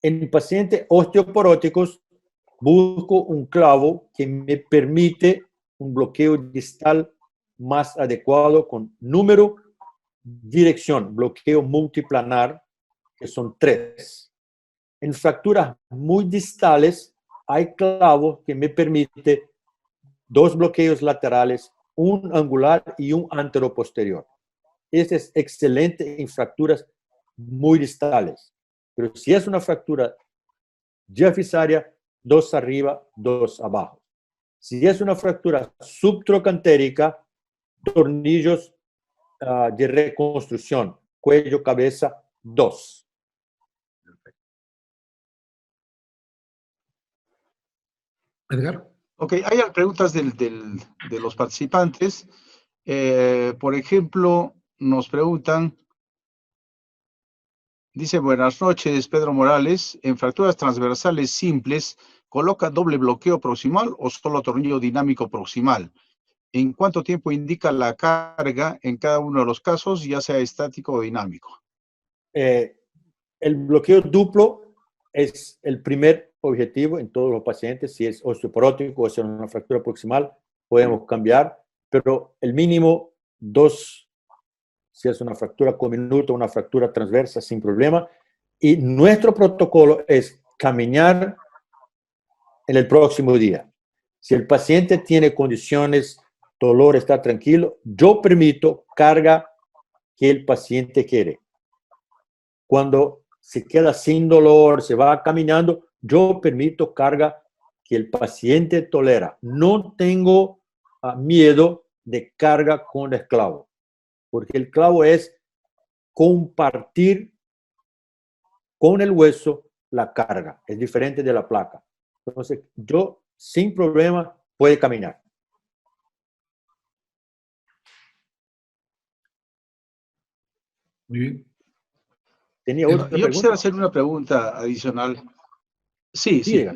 D: En pacientes osteoporóticos, busco un clavo que me permite un bloqueo distal más adecuado con número, dirección, bloqueo multiplanar, que son 3. En fracturas muy distales hay clavos que me permiten 2 bloqueos laterales, un angular y un anteroposterior. Este es excelente en fracturas muy distales. Pero si es una fractura diafisaria, 2 arriba, 2 abajo. Si es una fractura subtrocantérica, tornillos de reconstrucción, cuello, cabeza, 2.
A: Edgar.
C: Ok, hay preguntas de los participantes. Por ejemplo, nos preguntan, dice, buenas noches, Pedro Morales, en fracturas transversales simples, ¿coloca doble bloqueo proximal o solo tornillo dinámico proximal? ¿En cuánto tiempo indica la carga en cada uno de los casos, ya sea estático o dinámico?
D: El bloqueo duplo es el primer objetivo en todos los pacientes. Si es osteoporótico o si es una fractura proximal, podemos cambiar, pero el mínimo 2, si es una fractura cominuta o una fractura transversa, sin problema. Y nuestro protocolo es caminar en el próximo día. Si el paciente tiene condiciones, dolor, está tranquilo, yo permito carga que el paciente quiere. Cuando se queda sin dolor, se va caminando, yo permito carga que el paciente tolera. No tengo miedo de carga con el clavo, porque el clavo es compartir con el hueso la carga. Es diferente de la placa. Entonces, yo sin problema puede caminar.
A: Muy bien.
D: ¿Tenía otra pregunta?
C: Yo quisiera hacer una pregunta adicional. Sí,
D: Sí,
C: sí.
D: diga.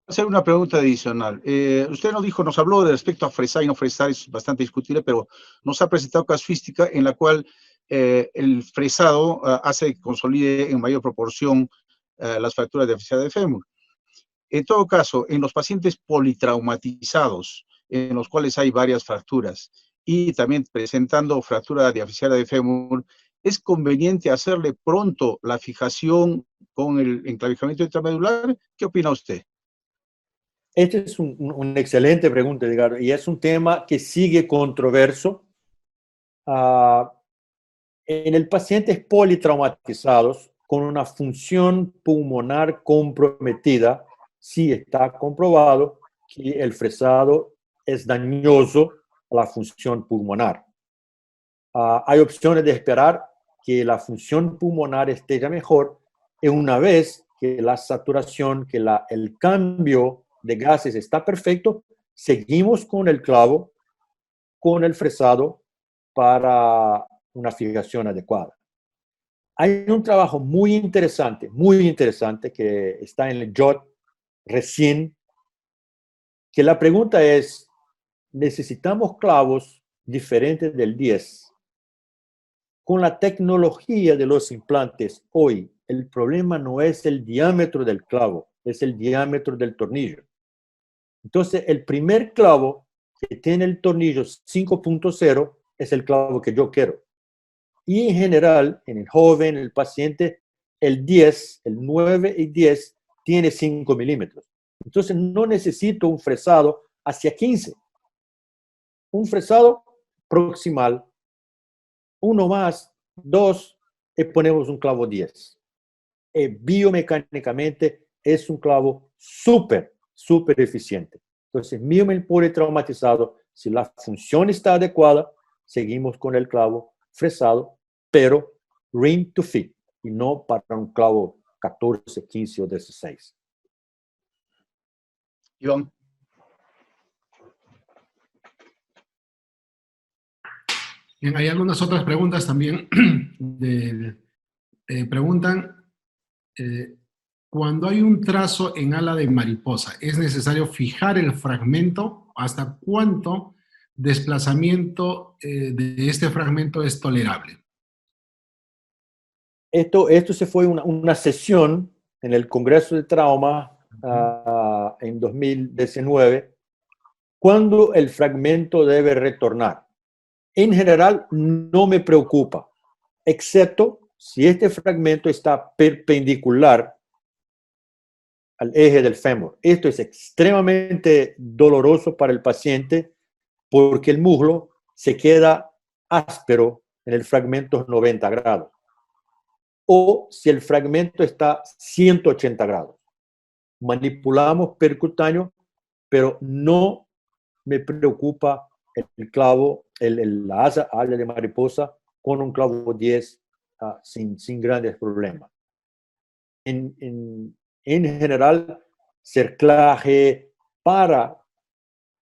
C: Hacer una pregunta adicional. Usted nos habló de respecto a fresar y no fresar, es bastante discutible, pero nos ha presentado casuística en la cual el fresado hace que consolide en mayor proporción las fracturas de fasciada de fémur. En todo caso, en los pacientes politraumatizados, en los cuales hay varias fracturas, y también presentando fractura diafisaria de fémur, ¿es conveniente hacerle pronto la fijación con el enclavijamiento intramedular? ¿Qué opina usted?
D: Esta es una excelente pregunta, Edgar, y es un tema que sigue controverso. En el pacientes politraumatizados con una función pulmonar comprometida, sí está comprobado que el fresado es dañoso a la función pulmonar. Hay opciones de esperar que la función pulmonar esté ya mejor y una vez que la saturación, que el cambio de gases está perfecto, seguimos con el clavo, con el fresado para una fijación adecuada. Hay un trabajo muy interesante que está en el JOT recién, que la pregunta es, ¿necesitamos clavos diferentes del 10? Con la tecnología de los implantes hoy, el problema no es el diámetro del clavo, es el diámetro del tornillo. Entonces, el primer clavo que tiene el tornillo 5.0 es el clavo que yo quiero. Y en general, en el joven, el paciente, el 10, el 9 y 10 tiene 5 milímetros. Entonces, no necesito un fresado hacia 15. Un fresado proximal, uno más, 2, y ponemos un clavo 10. Biomecánicamente es un clavo súper eficiente. Entonces, miomel politraumatizado, si la función está adecuada, seguimos con el clavo fresado, pero ring to fit, y no para un clavo 14, 15 o 16.
C: Iván.
A: Bien, hay algunas otras preguntas también. Preguntan, cuando hay un trazo en ala de mariposa, ¿es necesario fijar el fragmento? ¿Hasta cuánto desplazamiento de este fragmento es tolerable?
D: Esto se fue una sesión en el Congreso de Trauma en 2019, ¿cuándo el fragmento debe retornar? En general, no me preocupa, excepto si este fragmento está perpendicular al eje del fémur. Esto es extremadamente doloroso para el paciente porque el muslo se queda áspero en el fragmento 90 grados. O si el fragmento está 180 grados. Manipulamos percutáneo, pero no me preocupa el clavo, la asa de mariposa con un clavo 10 sin grandes problemas. En general, cerclaje para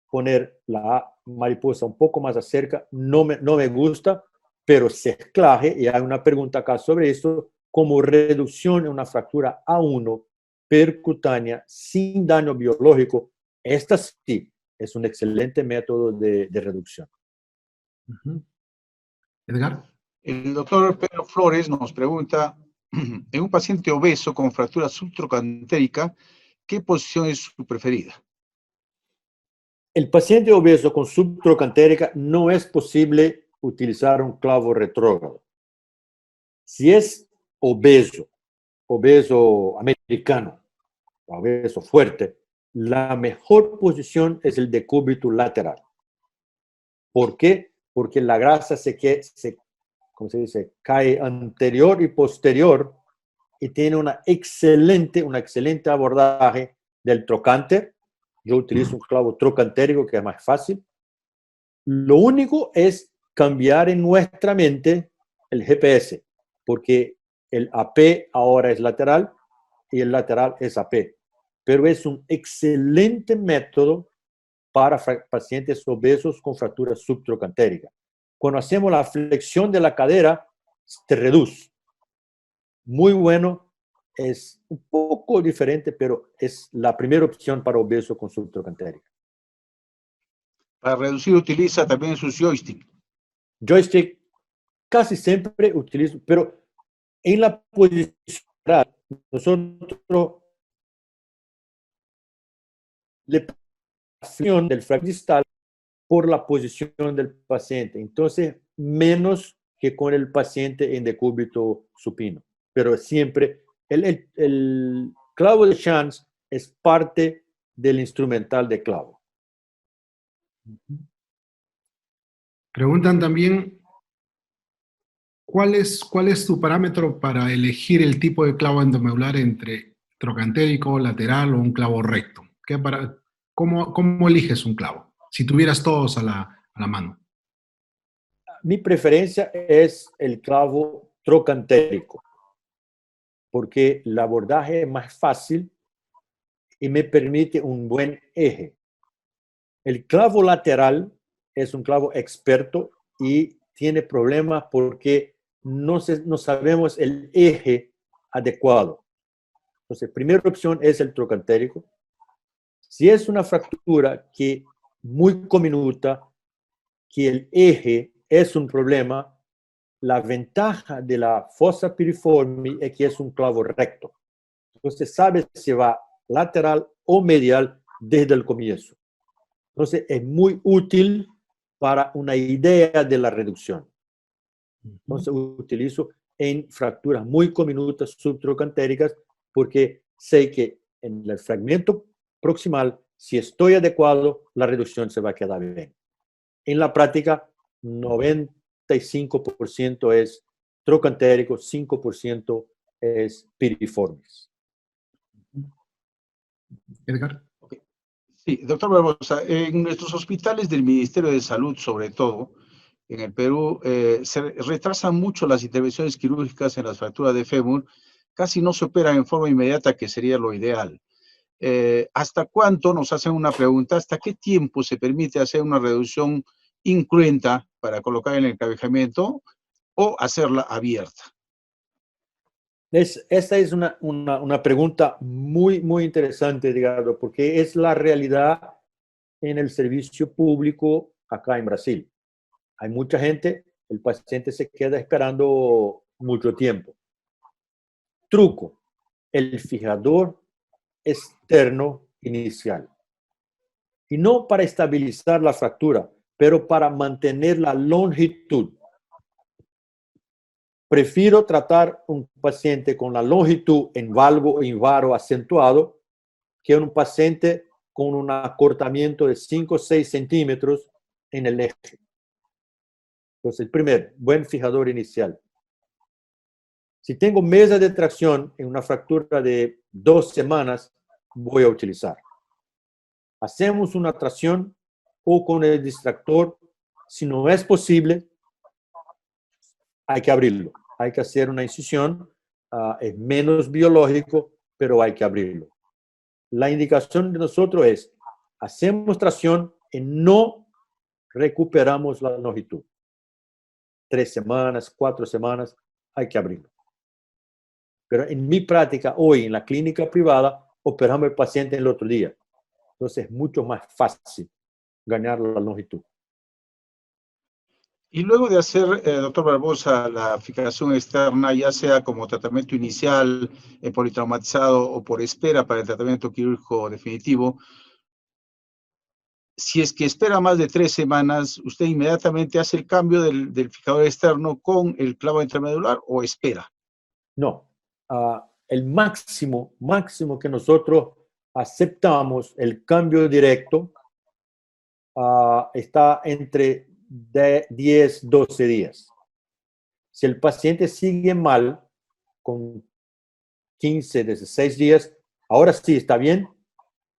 D: poner la mariposa un poco más cerca no me gusta, pero cerclaje, y hay una pregunta acá sobre esto, como reducción en una fractura A1 percutánea sin daño biológico, esta sí es un excelente método de reducción.
A: Edgar.
C: El doctor Pedro Flores nos pregunta, en un paciente obeso con fractura subtrocantérica, ¿qué posición es su preferida?
D: El paciente obeso con subtrocantérica no es posible utilizar un clavo retrógrado. Si es obeso americano, obeso fuerte, la mejor posición es el decúbito lateral. ¿Por qué? Porque la grasa ¿cómo se dice? Cae anterior y posterior y tiene un excelente abordaje del trocánter. Yo utilizo un clavo trocantérico que es más fácil. Lo único es cambiar en nuestra mente el GPS, porque el AP ahora es lateral y el lateral es AP. Pero es un excelente método para pacientes obesos con fractura subtrocantérica. Cuando hacemos la flexión de la cadera, se reduce. Muy bueno, es un poco diferente, pero es la primera opción para obeso con subtrocantérica.
C: Para reducir utiliza también su joystick.
D: Joystick casi siempre utilizo, pero en la posición nosotros le pasión del fragmental por la posición del paciente. Entonces, menos que con el paciente en decúbito supino. Pero siempre, el clavo de Chance es parte del instrumental de clavo.
A: Preguntan también, ¿cuál es tu parámetro para elegir el tipo de clavo endomedular entre trocantérico, lateral o un clavo recto? ¿Cómo eliges un clavo? Si tuvieras todos a la mano.
D: Mi preferencia es el clavo trocantérico, porque el abordaje es más fácil y me permite un buen eje. El clavo lateral es un clavo experto y tiene problemas porque no sabemos el eje adecuado. Entonces, primera opción es el trocantérico. Si es una fractura que muy diminuta, que el eje es un problema, la ventaja de la fosa piriforme es que es un clavo recto. Entonces, sabes si va lateral o medial desde el comienzo. Entonces, es muy útil para una idea de la reducción. Entonces, utilizo en fracturas muy diminutas subtrocantéricas porque sé que en el fragmento proximal, si estoy adecuado, la reducción se va a quedar bien. En la práctica, 95% es trocantérico, 5% es piriformes.
A: Edgar.
C: Sí, doctor Barbosa, en nuestros hospitales del Ministerio de Salud, sobre todo, en el Perú, se retrasan mucho las intervenciones quirúrgicas en las fracturas de fémur, casi no se operan en forma inmediata, que sería lo ideal. ¿Hasta cuánto, nos hacen una pregunta, hasta qué tiempo se permite hacer una reducción incruenta para colocar el encabejamiento o hacerla abierta?
D: Esta es una pregunta muy interesante, Edgardo, porque es la realidad en el servicio público acá en Brasil. Hay mucha gente, el paciente se queda esperando mucho tiempo. Truco, el fijador externo inicial. Y no para estabilizar la fractura, pero para mantener la longitud. Prefiero tratar un paciente con la longitud en valgo y varo acentuado que un paciente con un acortamiento de 5 o 6 centímetros en el eje. Entonces, primero, buen fijador inicial. Si tengo mesa de tracción en una fractura de 2 semanas, voy a utilizar. Hacemos una tracción o con el distractor. Si no es posible, hay que abrirlo. Hay que hacer una incisión. Es menos biológico, pero hay que abrirlo. La indicación de nosotros es, hacemos tracción y no recuperamos la longitud. 3 semanas, 4 semanas, hay que abrirlo. Pero en mi práctica, hoy en la clínica privada, operamos al paciente el otro día. Entonces es mucho más fácil ganar la longitud.
C: Y luego de hacer, doctor Barbosa, la fijación externa, ya sea como tratamiento inicial, politraumatizado o por espera para el tratamiento quirúrgico definitivo, si es que espera más de 3 semanas, ¿usted inmediatamente hace el cambio del fijador externo con el clavo intramedular o espera?
D: No. El máximo que nosotros aceptamos el cambio directo está entre 10, 12 días. Si el paciente sigue mal, con 15, 16 días, ahora sí está bien,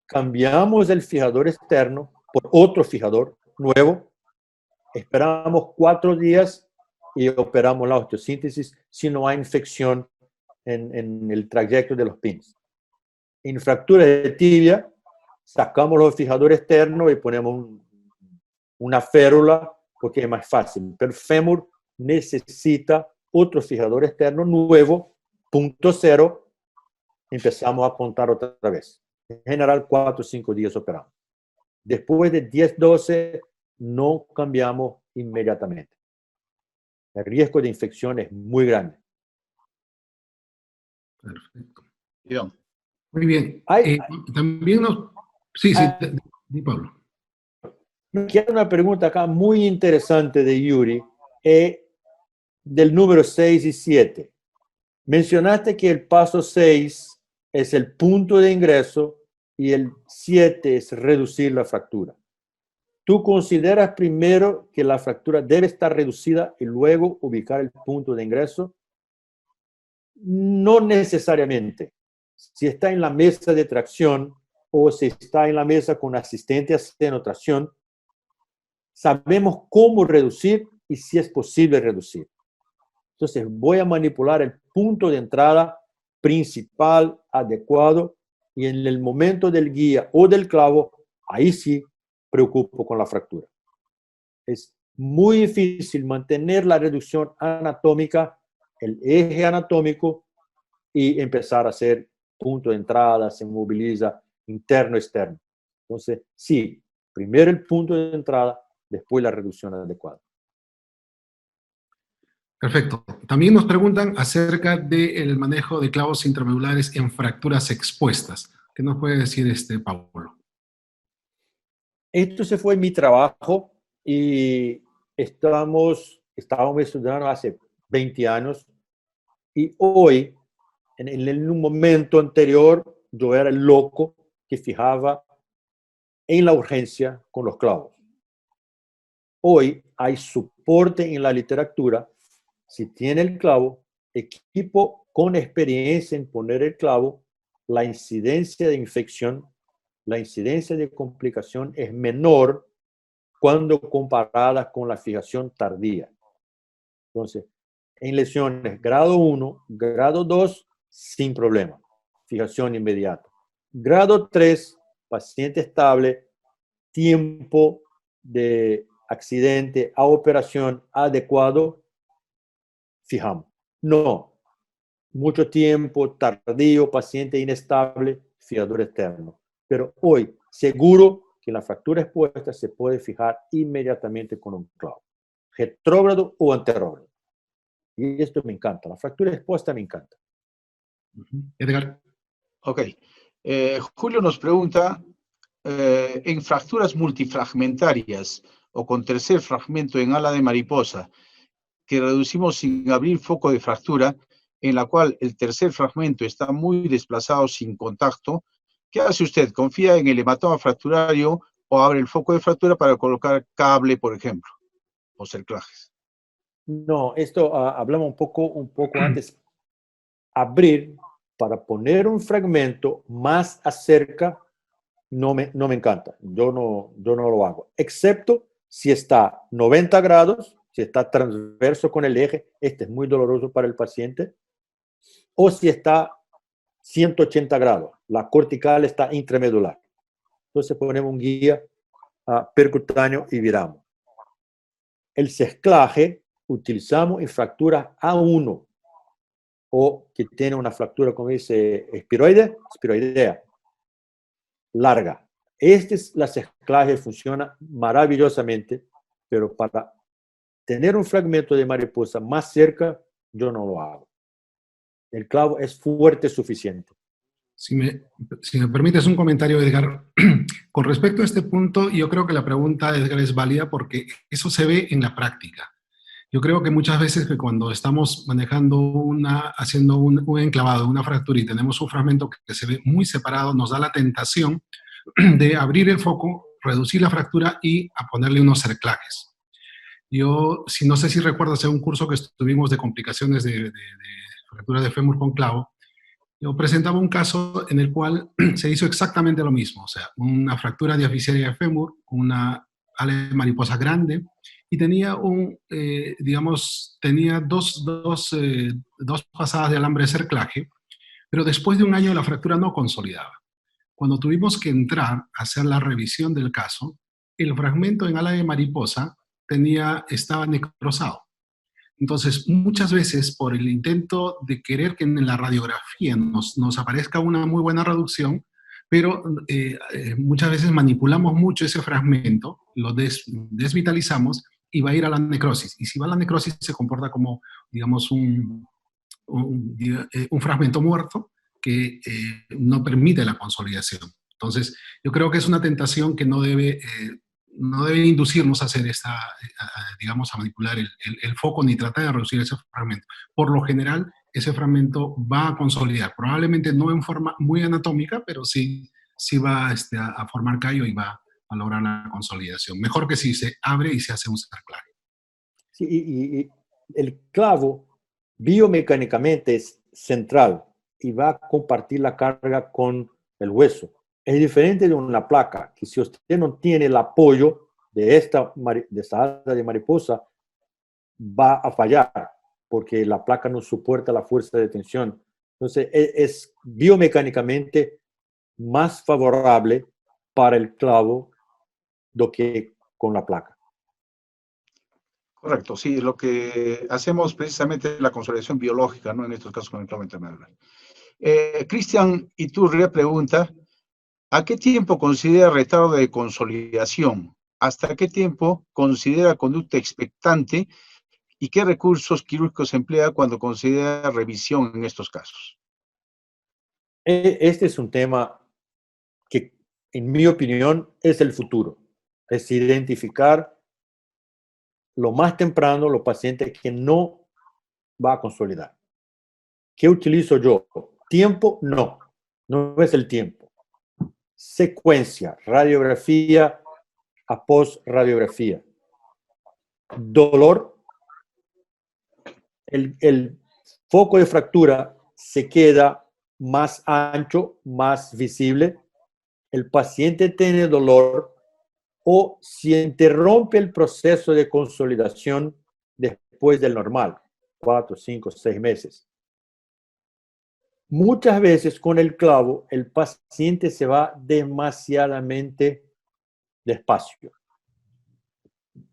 D: cambiamos el fijador externo por otro fijador nuevo, esperamos 4 días y operamos la osteosíntesis si no hay infección en el trayecto de los pins. En fracturas de tibia, sacamos los fijadores externos y ponemos una férula porque es más fácil. Pero fémur necesita otro fijador externo nuevo, punto cero, empezamos a contar otra vez. En general, 4 o 5 días operamos. Después de 10, 12, no cambiamos inmediatamente. El riesgo de infección es muy grande.
A: Perfecto.
C: Bien.
A: Muy bien. También nos... Sí, Pablo.
D: Quiero una pregunta acá muy interesante de Yuri, del número 6 y 7. Mencionaste que el paso 6 es el punto de ingreso y el 7 es reducir la fractura. ¿Tú consideras primero que la fractura debe estar reducida y luego ubicar el punto de ingreso? No necesariamente. Si está en la mesa de tracción o si está en la mesa con asistente haciendo tracción, sabemos cómo reducir y si es posible reducir. Entonces voy a manipular el punto de entrada principal adecuado y en el momento del guía o del clavo, ahí sí preocupo con la fractura. Es muy difícil mantener la reducción anatómica, el eje anatómico y empezar a hacer punto de entrada, se moviliza interno-externo. Entonces, sí, primero el punto de entrada, después la reducción adecuada.
A: Perfecto. También nos preguntan acerca del manejo de clavos intramedulares en fracturas expuestas. ¿Qué nos puede decir Pablo?
D: Esto se fue mi trabajo y estábamos estudiando hace 20 años y hoy, en un momento anterior, yo era el loco que fijaba en la urgencia con los clavos. Hoy hay soporte en la literatura. Si tiene el clavo, equipo con experiencia en poner el clavo, la incidencia de infección, la incidencia de complicación es menor cuando comparada con la fijación tardía. Entonces, en lesiones grado 1, grado 2, sin problema, fijación inmediata. Grado 3, paciente estable, tiempo de accidente a operación adecuado, fijamos. No, mucho tiempo, tardío, paciente inestable, fijador externo. Pero hoy, seguro que la fractura expuesta se puede fijar inmediatamente con un clavo, retrógrado o anterrógrado. Y esto me encanta, la fractura expuesta me encanta.
A: Edgar.
C: Ok. Julio nos pregunta, en fracturas multifragmentarias o con tercer fragmento en ala de mariposa, que reducimos sin abrir foco de fractura, en la cual el tercer fragmento está muy desplazado sin contacto, ¿qué hace usted? ¿Confía en el hematoma fracturario o abre el foco de fractura para colocar cable, por ejemplo, o cerclajes?
D: No, esto hablamos un poco antes. Abrir para poner un fragmento más acerca no me encanta. Yo no lo hago, excepto si está 90 grados, si está transverso con el eje, este es muy doloroso para el paciente, o si está 180 grados, la cortical está intramedular. Entonces ponemos un guía percutáneo y viramos. El cerclaje utilizamos en fracturas A1 o que tiene una fractura, como dice, espiroidea, larga. La cerclaje funciona maravillosamente, pero para tener un fragmento de mariposa más cerca, yo no lo hago. El clavo es fuerte suficiente.
A: Si me permites un comentario, Edgar. Con respecto a este punto, yo creo que la pregunta, Edgar, es válida porque eso se ve en la práctica. Yo creo que muchas veces que cuando estamos haciendo un enclavado, una fractura y tenemos un fragmento que se ve muy separado, nos da la tentación de abrir el foco, reducir la fractura y a ponerle unos cerclajes. Yo, no sé si recuerdas un curso que estuvimos de complicaciones de fractura de fémur con clavo, yo presentaba un caso en el cual se hizo exactamente lo mismo, o sea, una fractura diafisaria de fémur, una ala de mariposa grande, y tenía tenía dos pasadas de alambre de cerclaje, pero después de un año la fractura no consolidaba. Cuando tuvimos que entrar a hacer la revisión del caso, el fragmento en ala de mariposa estaba necrosado. Entonces, muchas veces por el intento de querer que en la radiografía nos aparezca una muy buena reducción, pero muchas veces manipulamos mucho ese fragmento, lo desvitalizamos y va a ir a la necrosis. Y si va a la necrosis se comporta como, digamos, un fragmento muerto que no permite la consolidación. Entonces, yo creo que es una tentación que no debe inducirnos a hacer digamos, a manipular el foco ni tratar de reducir ese fragmento. Por lo general, ese fragmento va a consolidar, probablemente no en forma muy anatómica, pero sí va a formar callo y va a lograr la consolidación. Mejor que si se abre y se hace un cerclaje.
D: Sí, y el clavo biomecánicamente es central y va a compartir la carga con el hueso. Es diferente de una placa, que si usted no tiene el apoyo de esta ala de mariposa, va a fallar, porque la placa no soporta la fuerza de tensión. Entonces, es biomecánicamente más favorable para el clavo do que con la placa.
C: Correcto, sí, lo que hacemos precisamente es la consolidación biológica, ¿no? En estos casos con el clavo intramedular. Cristian Iturria pregunta, ¿a qué tiempo considera retardo de consolidación? ¿Hasta qué tiempo considera conducta expectante? ¿Y qué recursos quirúrgicos emplea cuando considera revisión en estos casos?
D: Este es un tema que, en mi opinión, es el futuro. Es identificar lo más temprano los pacientes que no va a consolidar. ¿Qué utilizo yo? Tiempo, no es el tiempo. Secuencia, radiografía a post-radiografía. Dolor, el foco de fractura se queda más ancho, más visible. El paciente tiene dolor o se interrumpe el proceso de consolidación después del normal, 4, 5, 6 meses. Muchas veces con el clavo el paciente se va demasiadamente despacio,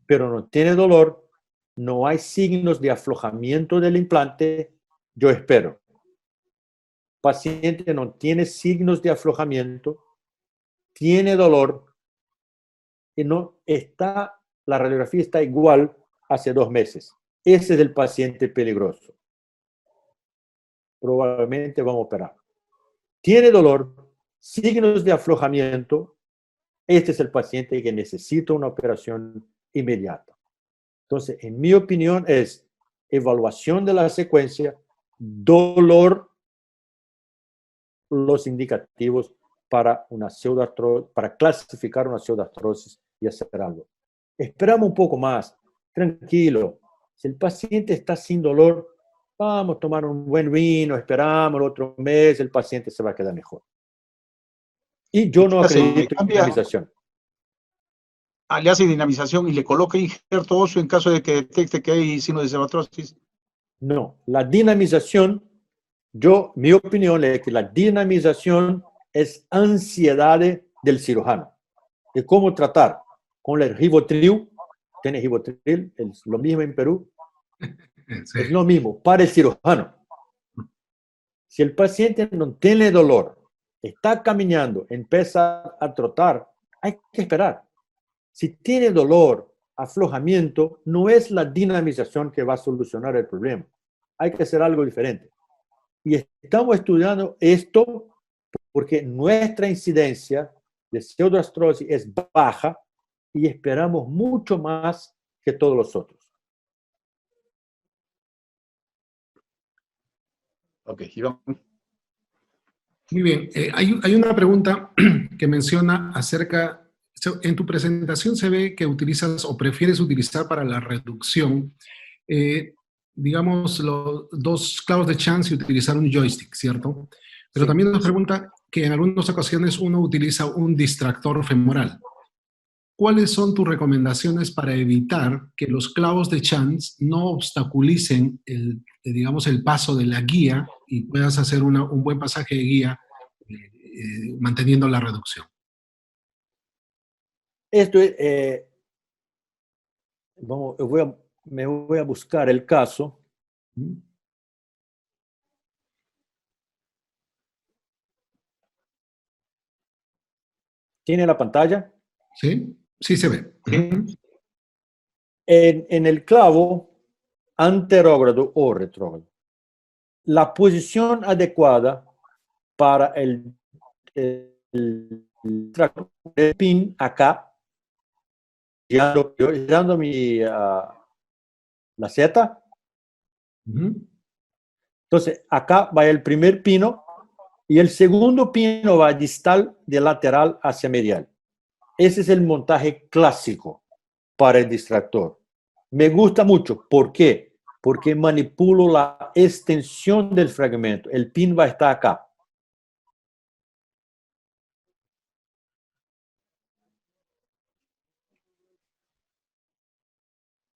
D: pero no tiene dolor, no hay signos de aflojamiento del implante, yo espero. Paciente no tiene signos de aflojamiento, tiene dolor y no está, la radiografía está igual hace 2 meses. Ese es el paciente peligroso. Probablemente vamos a operar. Tiene dolor, signos de aflojamiento, este es el paciente que necesita una operación inmediata. Entonces, en mi opinión, es evaluación de la secuencia, dolor, los indicativos para una pseudoartrosis, para clasificar una pseudoartrosis y hacer algo. Esperamos un poco más, tranquilo. Si el paciente está sin dolor, vamos a tomar un buen vino, esperamos el otro mes, el paciente se va a quedar mejor. Y yo no acredito en dinamización.
C: Le hace dinamización y le coloca injerto óseo en caso de que detecte que hay signos de pseudoartrosis.
D: No, la dinamización, mi opinión es que la dinamización es ansiedad del cirujano. ¿De cómo tratar? Con el Rivotril, tiene Rivotril, es lo mismo en Perú,
A: Sí.
D: es lo mismo para el cirujano. Si el paciente no tiene dolor, está caminando, empieza a trotar, hay que esperar. Si tiene dolor, aflojamiento, no es la dinamización que va a solucionar el problema. Hay que hacer algo diferente. Y estamos estudiando esto porque nuestra incidencia de pseudoartrosis es baja y esperamos mucho más que todos los otros.
C: Ok, Iván.
A: Muy bien. Hay una pregunta que menciona acerca, en tu presentación se ve que utilizas o prefieres utilizar para la reducción, digamos, los dos clavos de chance y utilizar un joystick, ¿cierto? Pero
D: Sí.
A: también nos pregunta que en algunas ocasiones uno utiliza un distractor femoral. ¿Cuáles son tus recomendaciones para evitar que los clavos de chance no obstaculicen digamos, el paso de la guía y puedas hacer un buen pasaje de guía manteniendo la reducción?
D: Esto es, me voy a buscar el caso. ¿Tiene la pantalla?
A: ¿Sí? Sí se ve.
D: ¿Sí? En el clavo anterógrado o retrógrado, la posición adecuada para el pin acá, girando la seta. Entonces, acá va el primer pino y el segundo pino va distal de lateral hacia medial. Ese es el montaje clásico para el distractor. Me gusta mucho. ¿Por qué? Porque manipulo la extensión del fragmento. El pin va a estar acá.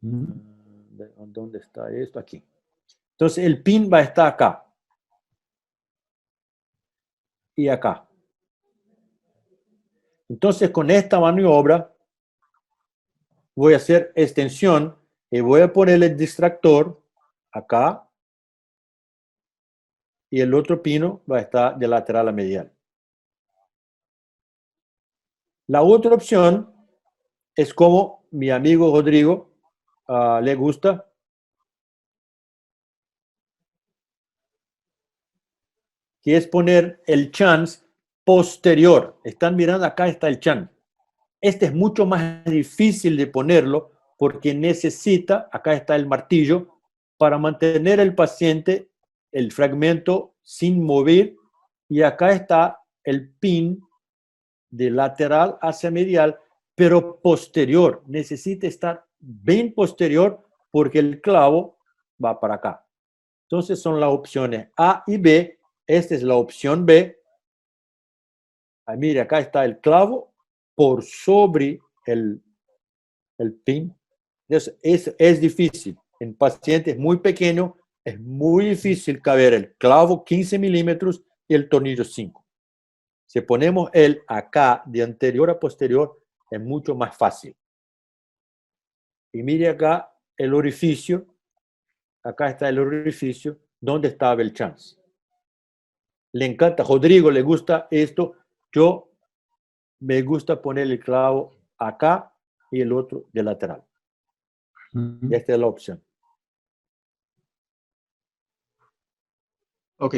D: ¿Dónde está esto? Aquí. Entonces, el pin va a estar acá. Y acá. Entonces, con esta maniobra, voy a hacer extensión y voy a poner el distractor acá y el otro pino va a estar de lateral a medial. La otra opción es como mi amigo Rodrigo le gusta. Que es poner el chance posterior. Están mirando, acá está el chance. Este es mucho más difícil de ponerlo porque necesita, acá está el martillo, para mantener el paciente, el fragmento sin mover, y acá está el pin de lateral hacia medial, pero posterior. Necesita estar bien posterior porque el clavo va para acá. Entonces son las opciones A y B. Esta es la opción B. Mire, acá está el clavo por sobre el pin. Es difícil. En pacientes muy pequeños es muy difícil caber el clavo 15 milímetros y el tornillo 5. Si ponemos el acá de anterior a posterior, es mucho más fácil. Y mire acá el orificio. Acá está el orificio donde estaba el chance. Le encanta, Rodrigo le gusta esto. Yo me gusta poner el clavo acá y el otro de lateral. Esta es la opción.
C: Ok.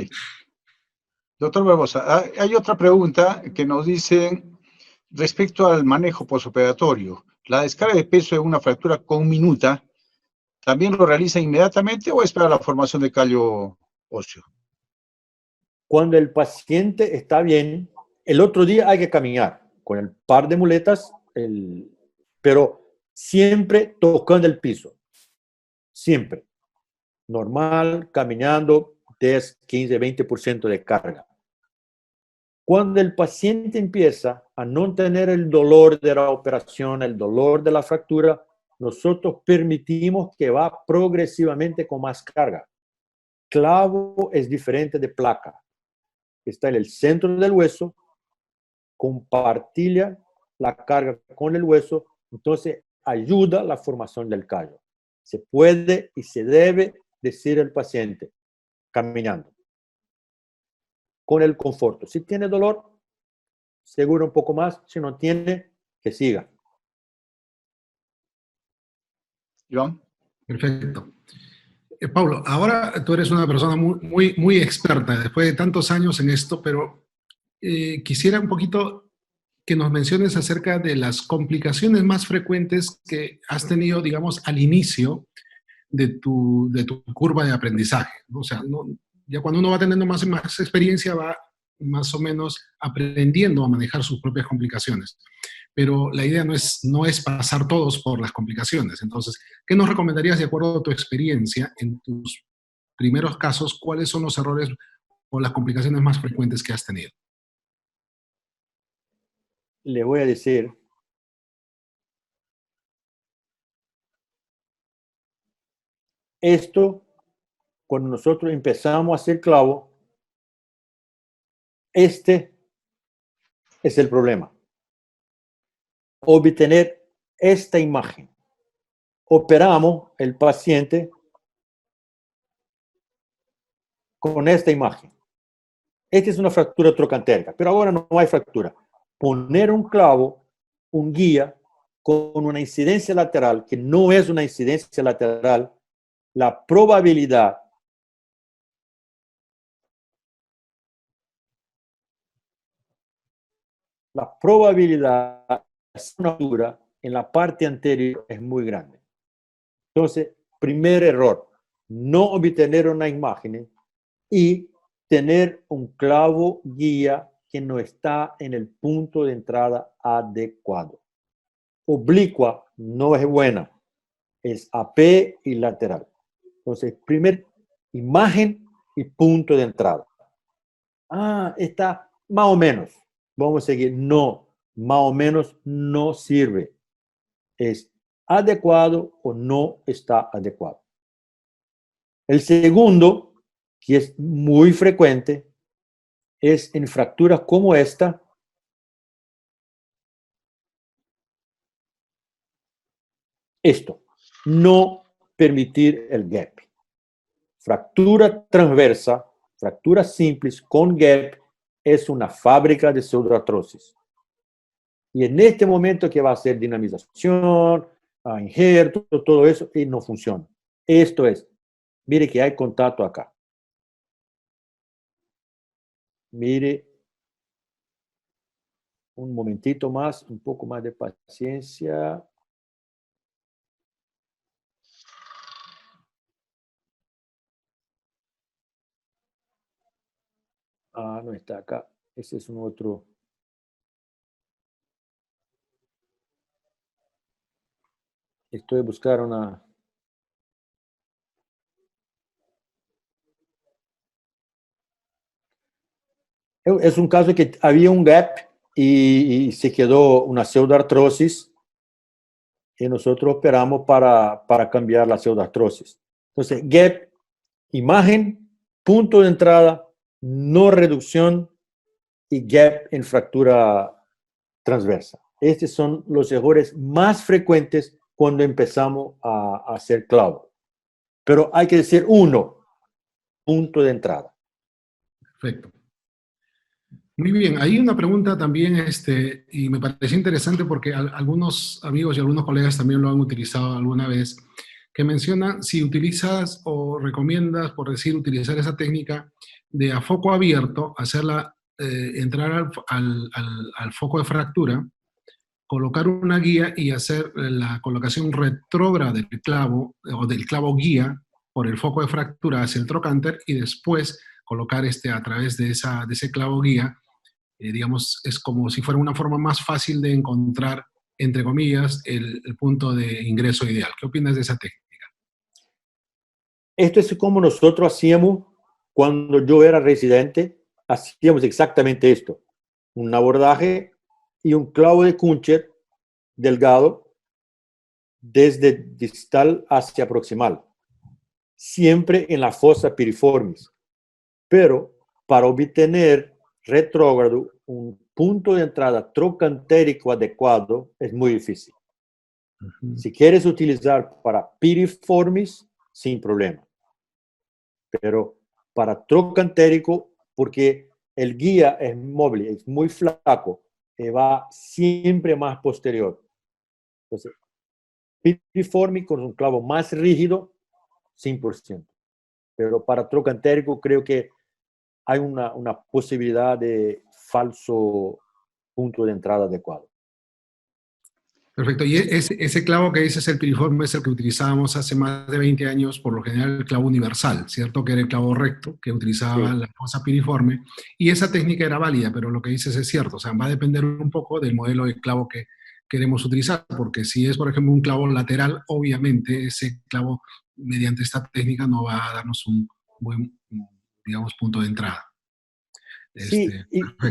C: Doctor Barbosa, hay otra pregunta que nos dicen respecto al manejo posoperatorio. ¿La descarga de peso en una fractura conminuta también lo realiza inmediatamente o espera la formación de callo óseo?
D: Cuando el paciente está bien, el otro día hay que caminar con el par de muletas, pero siempre tocando el piso. Siempre. Normal, caminando 10, 15, 20% de carga. Cuando el paciente empieza a no tener el dolor de la operación, el dolor de la fractura, nosotros permitimos que va progresivamente con más carga. Clavo es diferente de placa. Está en el centro del hueso, compartilla la carga con el hueso, entonces ayuda a la formación del callo. Se puede y se debe decir al paciente, caminando, con el conforto. Si tiene dolor, seguro un poco más, si no tiene, que siga.
C: Iván.
A: Perfecto. Pablo, ahora tú eres una persona muy experta después de tantos años en esto, pero quisiera un poquito que nos menciones acerca de las complicaciones más frecuentes que has tenido, digamos, al inicio de tu curva de aprendizaje, ¿no? O sea, ya cuando uno va teniendo más experiencia, va más o menos aprendiendo a manejar sus propias complicaciones. Pero la idea no es pasar todos por las complicaciones. Entonces, ¿qué nos recomendarías de acuerdo a tu experiencia en tus primeros casos? ¿Cuáles son los errores o las complicaciones más frecuentes que has tenido?
D: Le voy a decir, esto, cuando nosotros empezamos a hacer clavo, este es el problema. Obtener esta imagen. Operamos el paciente con esta imagen. Esta es una fractura trocantérica, pero ahora no hay fractura. Poner un clavo, un guía, con una incidencia lateral, que no es una incidencia lateral, la probabilidad de una fractura en la parte anterior es muy grande. Entonces, primer error, no obtener una imagen y tener un clavo guía que no está en el punto de entrada adecuado. Oblicua no es buena, es AP y lateral. Entonces, primer imagen y punto de entrada. Está más o menos. Vamos a seguir. No, más o menos no sirve. Es adecuado o no está adecuado. El segundo, que es muy frecuente, es en fracturas como esta. Esto, no permitir el gap. Fractura transversa, fracturas simples con gap, es una fábrica de pseudoartrosis. Y en este momento que va a hacer dinamización, injerto, todo eso, y no funciona. Esto es, mire que hay contacto acá. Mire, un momentito más, un poco más de paciencia. No está acá. Ese es un otro. Estoy buscando una. Es un caso que había un gap y se quedó una pseudoartrosis y nosotros operamos para cambiar la pseudoartrosis. Entonces, gap, imagen, punto de entrada, no reducción y gap en fractura transversa. Estos son los errores más frecuentes cuando empezamos a hacer clavo. Pero hay que decir punto de entrada.
A: Perfecto. Muy bien, hay una pregunta también, y me pareció interesante porque algunos amigos y algunos colegas también lo han utilizado alguna vez. que menciona si utilizas o recomiendas, por decir, utilizar esa técnica de a foco abierto, hacerla entrar al foco de fractura, colocar una guía y hacer la colocación retrógrada del clavo o del clavo guía por el foco de fractura hacia el trocánter y después colocar a través de ese clavo guía, digamos, es como si fuera una forma más fácil de encontrar, entre comillas, el punto de ingreso ideal. ¿Qué opinas de esa técnica?
D: Esto es como nosotros hacíamos cuando yo era residente, hacíamos exactamente esto. Un abordaje y un clavo de Kuncher delgado desde distal hacia proximal, siempre en la fosa piriformis. Pero para obtener retrógrado un punto de entrada trocantérico adecuado es muy difícil. Si quieres utilizar para piriformis, sin problema. Pero para trocantérico, porque el guía es móvil, es muy flaco, va siempre más posterior. Entonces, piriformis con un clavo más rígido, 100%. Pero para trocantérico creo que hay una posibilidad de falso punto de entrada adecuado.
A: Perfecto. Y ese clavo que dices, el piriforme, es el que utilizábamos hace más de 20 años, por lo general el clavo universal, ¿cierto? Que era el clavo recto que utilizaba la fosa piriforme. Y esa técnica era válida, pero lo que dices es cierto. O sea, va a depender un poco del modelo de clavo que queremos utilizar, porque si es, por ejemplo, un clavo lateral, obviamente ese clavo, mediante esta técnica, no va a darnos un buen, digamos, punto de entrada.
D: Sí,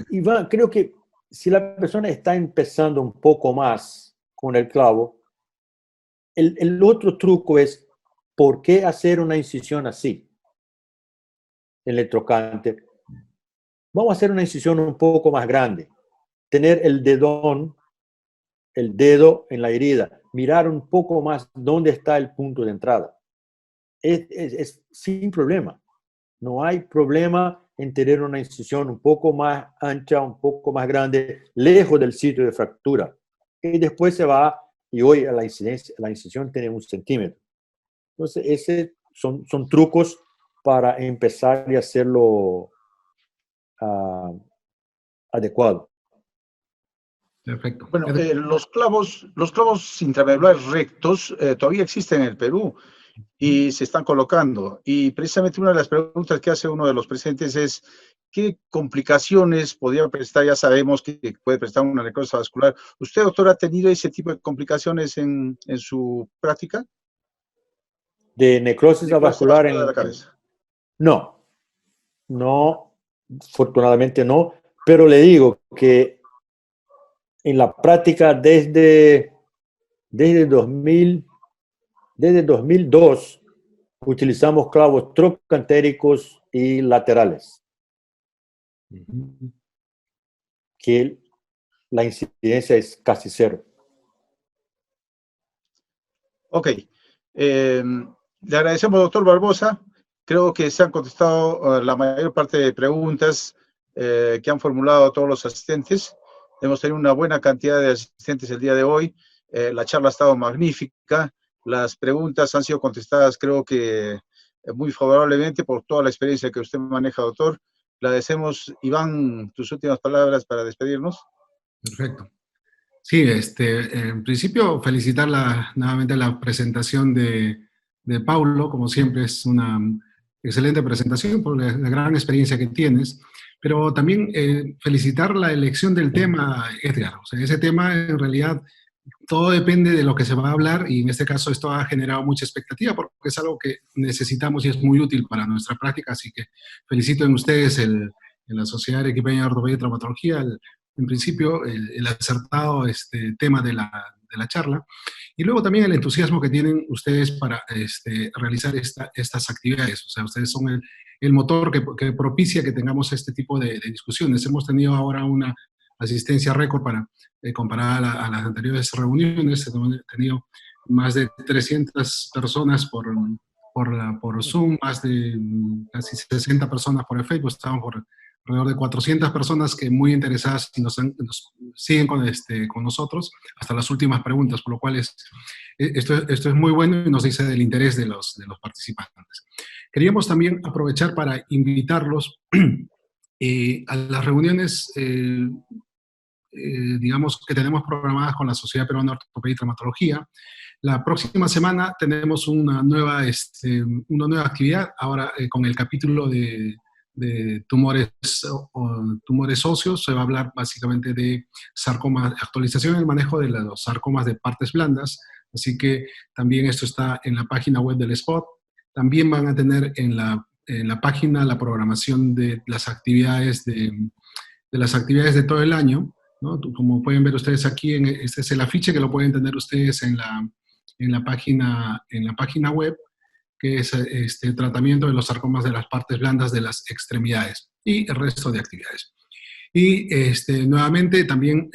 D: Iván, creo que si la persona está empezando un poco más con el clavo, el otro truco es, ¿por qué hacer una incisión así? En el trocánter. Vamos a hacer una incisión un poco más grande. Tener el dedo en la herida. Mirar un poco más dónde está el punto de entrada. Es sin problema. No hay problema en tener una incisión un poco más ancha, un poco más grande, lejos del sitio de fractura. Y después se va, y hoy la incisión tiene 1 centímetro. Entonces, ese son trucos para empezar y hacerlo adecuado.
A: Perfecto.
C: Bueno, los clavos intramedulares rectos todavía existen en el Perú y se están colocando. Y precisamente una de las preguntas que hace uno de los presentes es, ¿qué complicaciones podría prestar? Ya sabemos que puede prestar una necrosis vascular. ¿Usted, doctor, ha tenido ese tipo de complicaciones en su práctica?
D: ¿De necrosis vascular
C: de la cabeza?
D: No, afortunadamente no, pero le digo que en la práctica desde 2002 utilizamos clavos trocantéricos y laterales, que la incidencia es casi 0.
C: Ok. Le agradecemos, doctor Barbosa. Creo que se han contestado la mayor parte de preguntas que han formulado todos los asistentes. Hemos tenido una buena cantidad de asistentes el día de hoy. La charla ha estado magnífica. Las preguntas han sido contestadas, creo que muy favorablemente por toda la experiencia que usted maneja, doctor. Le agradecemos. Iván, tus últimas palabras para despedirnos.
A: Perfecto. Sí, en principio felicitar nuevamente la presentación de Paulo, como siempre es una excelente presentación por la gran experiencia que tienes, pero también felicitar la elección del tema, Edgar. O sea, ese tema en realidad todo depende de lo que se va a hablar y en este caso esto ha generado mucha expectativa porque es algo que necesitamos y es muy útil para nuestra práctica, así que felicito en ustedes en la Sociedad Arequipeña de Ortopedia y Traumatología en principio, el acertado tema de la charla, y luego también el entusiasmo que tienen ustedes para realizar estas actividades. O sea, ustedes son el motor que propicia que tengamos este tipo de discusiones. Hemos tenido ahora una asistencia récord comparada a las anteriores reuniones. Hemos tenido más de 300 personas por Zoom, más de casi 60 personas por el Facebook, estamos por alrededor de 400 personas que muy interesadas y nos siguen con nosotros hasta las últimas preguntas, por lo cual es Esto es muy bueno y nos dice del interés de los participantes. Queríamos también aprovechar para invitarlos a las reuniones, digamos, que tenemos programadas con la Sociedad Peruana de Ortopedia y Traumatología. La próxima semana tenemos una nueva actividad, ahora con el capítulo de tumores óseos. Se va a hablar básicamente de sarcomas, actualización y el manejo de los sarcomas de partes blandas. Así que también esto está en la página web del SPOT. También van a tener en la página la programación de las actividades de todo el año, ¿no? Como pueden ver ustedes aquí, este es el afiche que lo pueden tener ustedes en la página web, que es tratamiento de los sarcomas de las partes blandas de las extremidades y el resto de actividades. Y nuevamente también,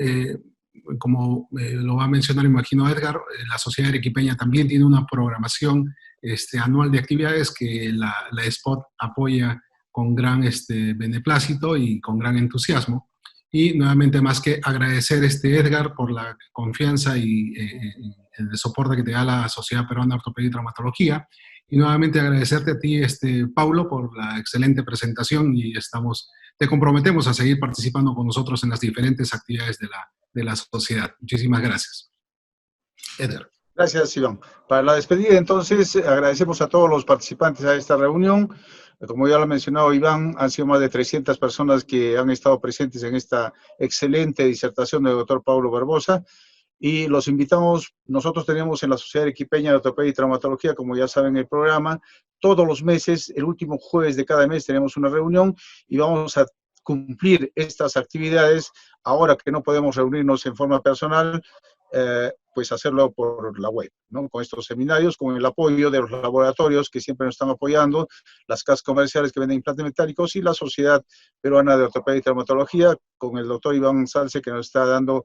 A: como lo va a mencionar, imagino Edgar, la Sociedad Arequipeña también tiene una programación anual de actividades que la SPOT apoya con gran beneplácito y con gran entusiasmo. Y nuevamente, más que agradecer Edgar por la confianza y el soporte que te da la Sociedad Peruana de Ortopedia y Traumatología. Y nuevamente agradecerte a ti, Paulo, por la excelente presentación y te comprometemos a seguir participando con nosotros en las diferentes actividades de la sociedad. Muchísimas gracias. Edgar.
C: Gracias, Iván. Para la despedida, entonces, agradecemos a todos los participantes a esta reunión. Como ya lo ha mencionado Iván, han sido más de 300 personas que han estado presentes en esta excelente disertación del doctor Paulo Barbosa. Y los invitamos, nosotros tenemos en la Sociedad Arequipeña de Ortopedia y Traumatología, como ya saben, el programa, todos los meses, el último jueves de cada mes tenemos una reunión y vamos a cumplir estas actividades, ahora que no podemos reunirnos en forma personal, pues hacerlo por la web, ¿no? Con estos seminarios, con el apoyo de los laboratorios que siempre nos están apoyando, las casas comerciales que venden implantes metálicos y la Sociedad Peruana de Ortopedia y Traumatología, con el doctor Iván Salce, que nos está dando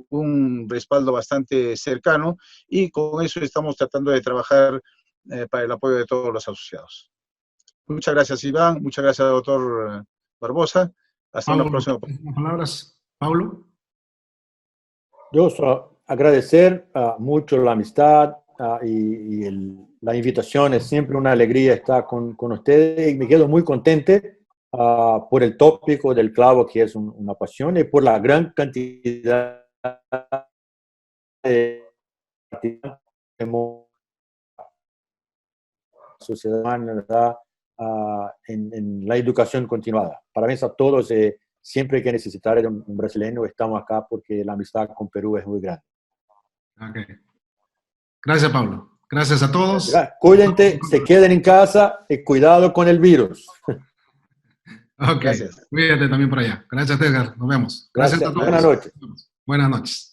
C: un respaldo bastante cercano, y con eso estamos tratando de trabajar para el apoyo de todos los asociados. Muchas gracias, Iván. Muchas gracias, doctor Barbosa. Hasta una próxima.
A: Palabras. Paulo.
D: Yo agradecer mucho la amistad y la invitación. Es siempre una alegría estar con ustedes y me quedo muy contento por el tópico del clavo, que es una pasión, y por la gran cantidad de sociedad, ¿verdad? En la educación continuada. Parabéns a todos. Siempre que necesitar de un brasileño, estamos acá porque la amistad con Perú es muy grande.
A: Okay. Gracias, Pablo. Gracias a todos.
D: Cuídense, se queden en casa y cuidado con el virus.
A: Ok, gracias. Cuídate también por allá. Gracias, Edgar. Nos vemos.
D: Gracias a todos. Buenas noches.
A: Buenas noches.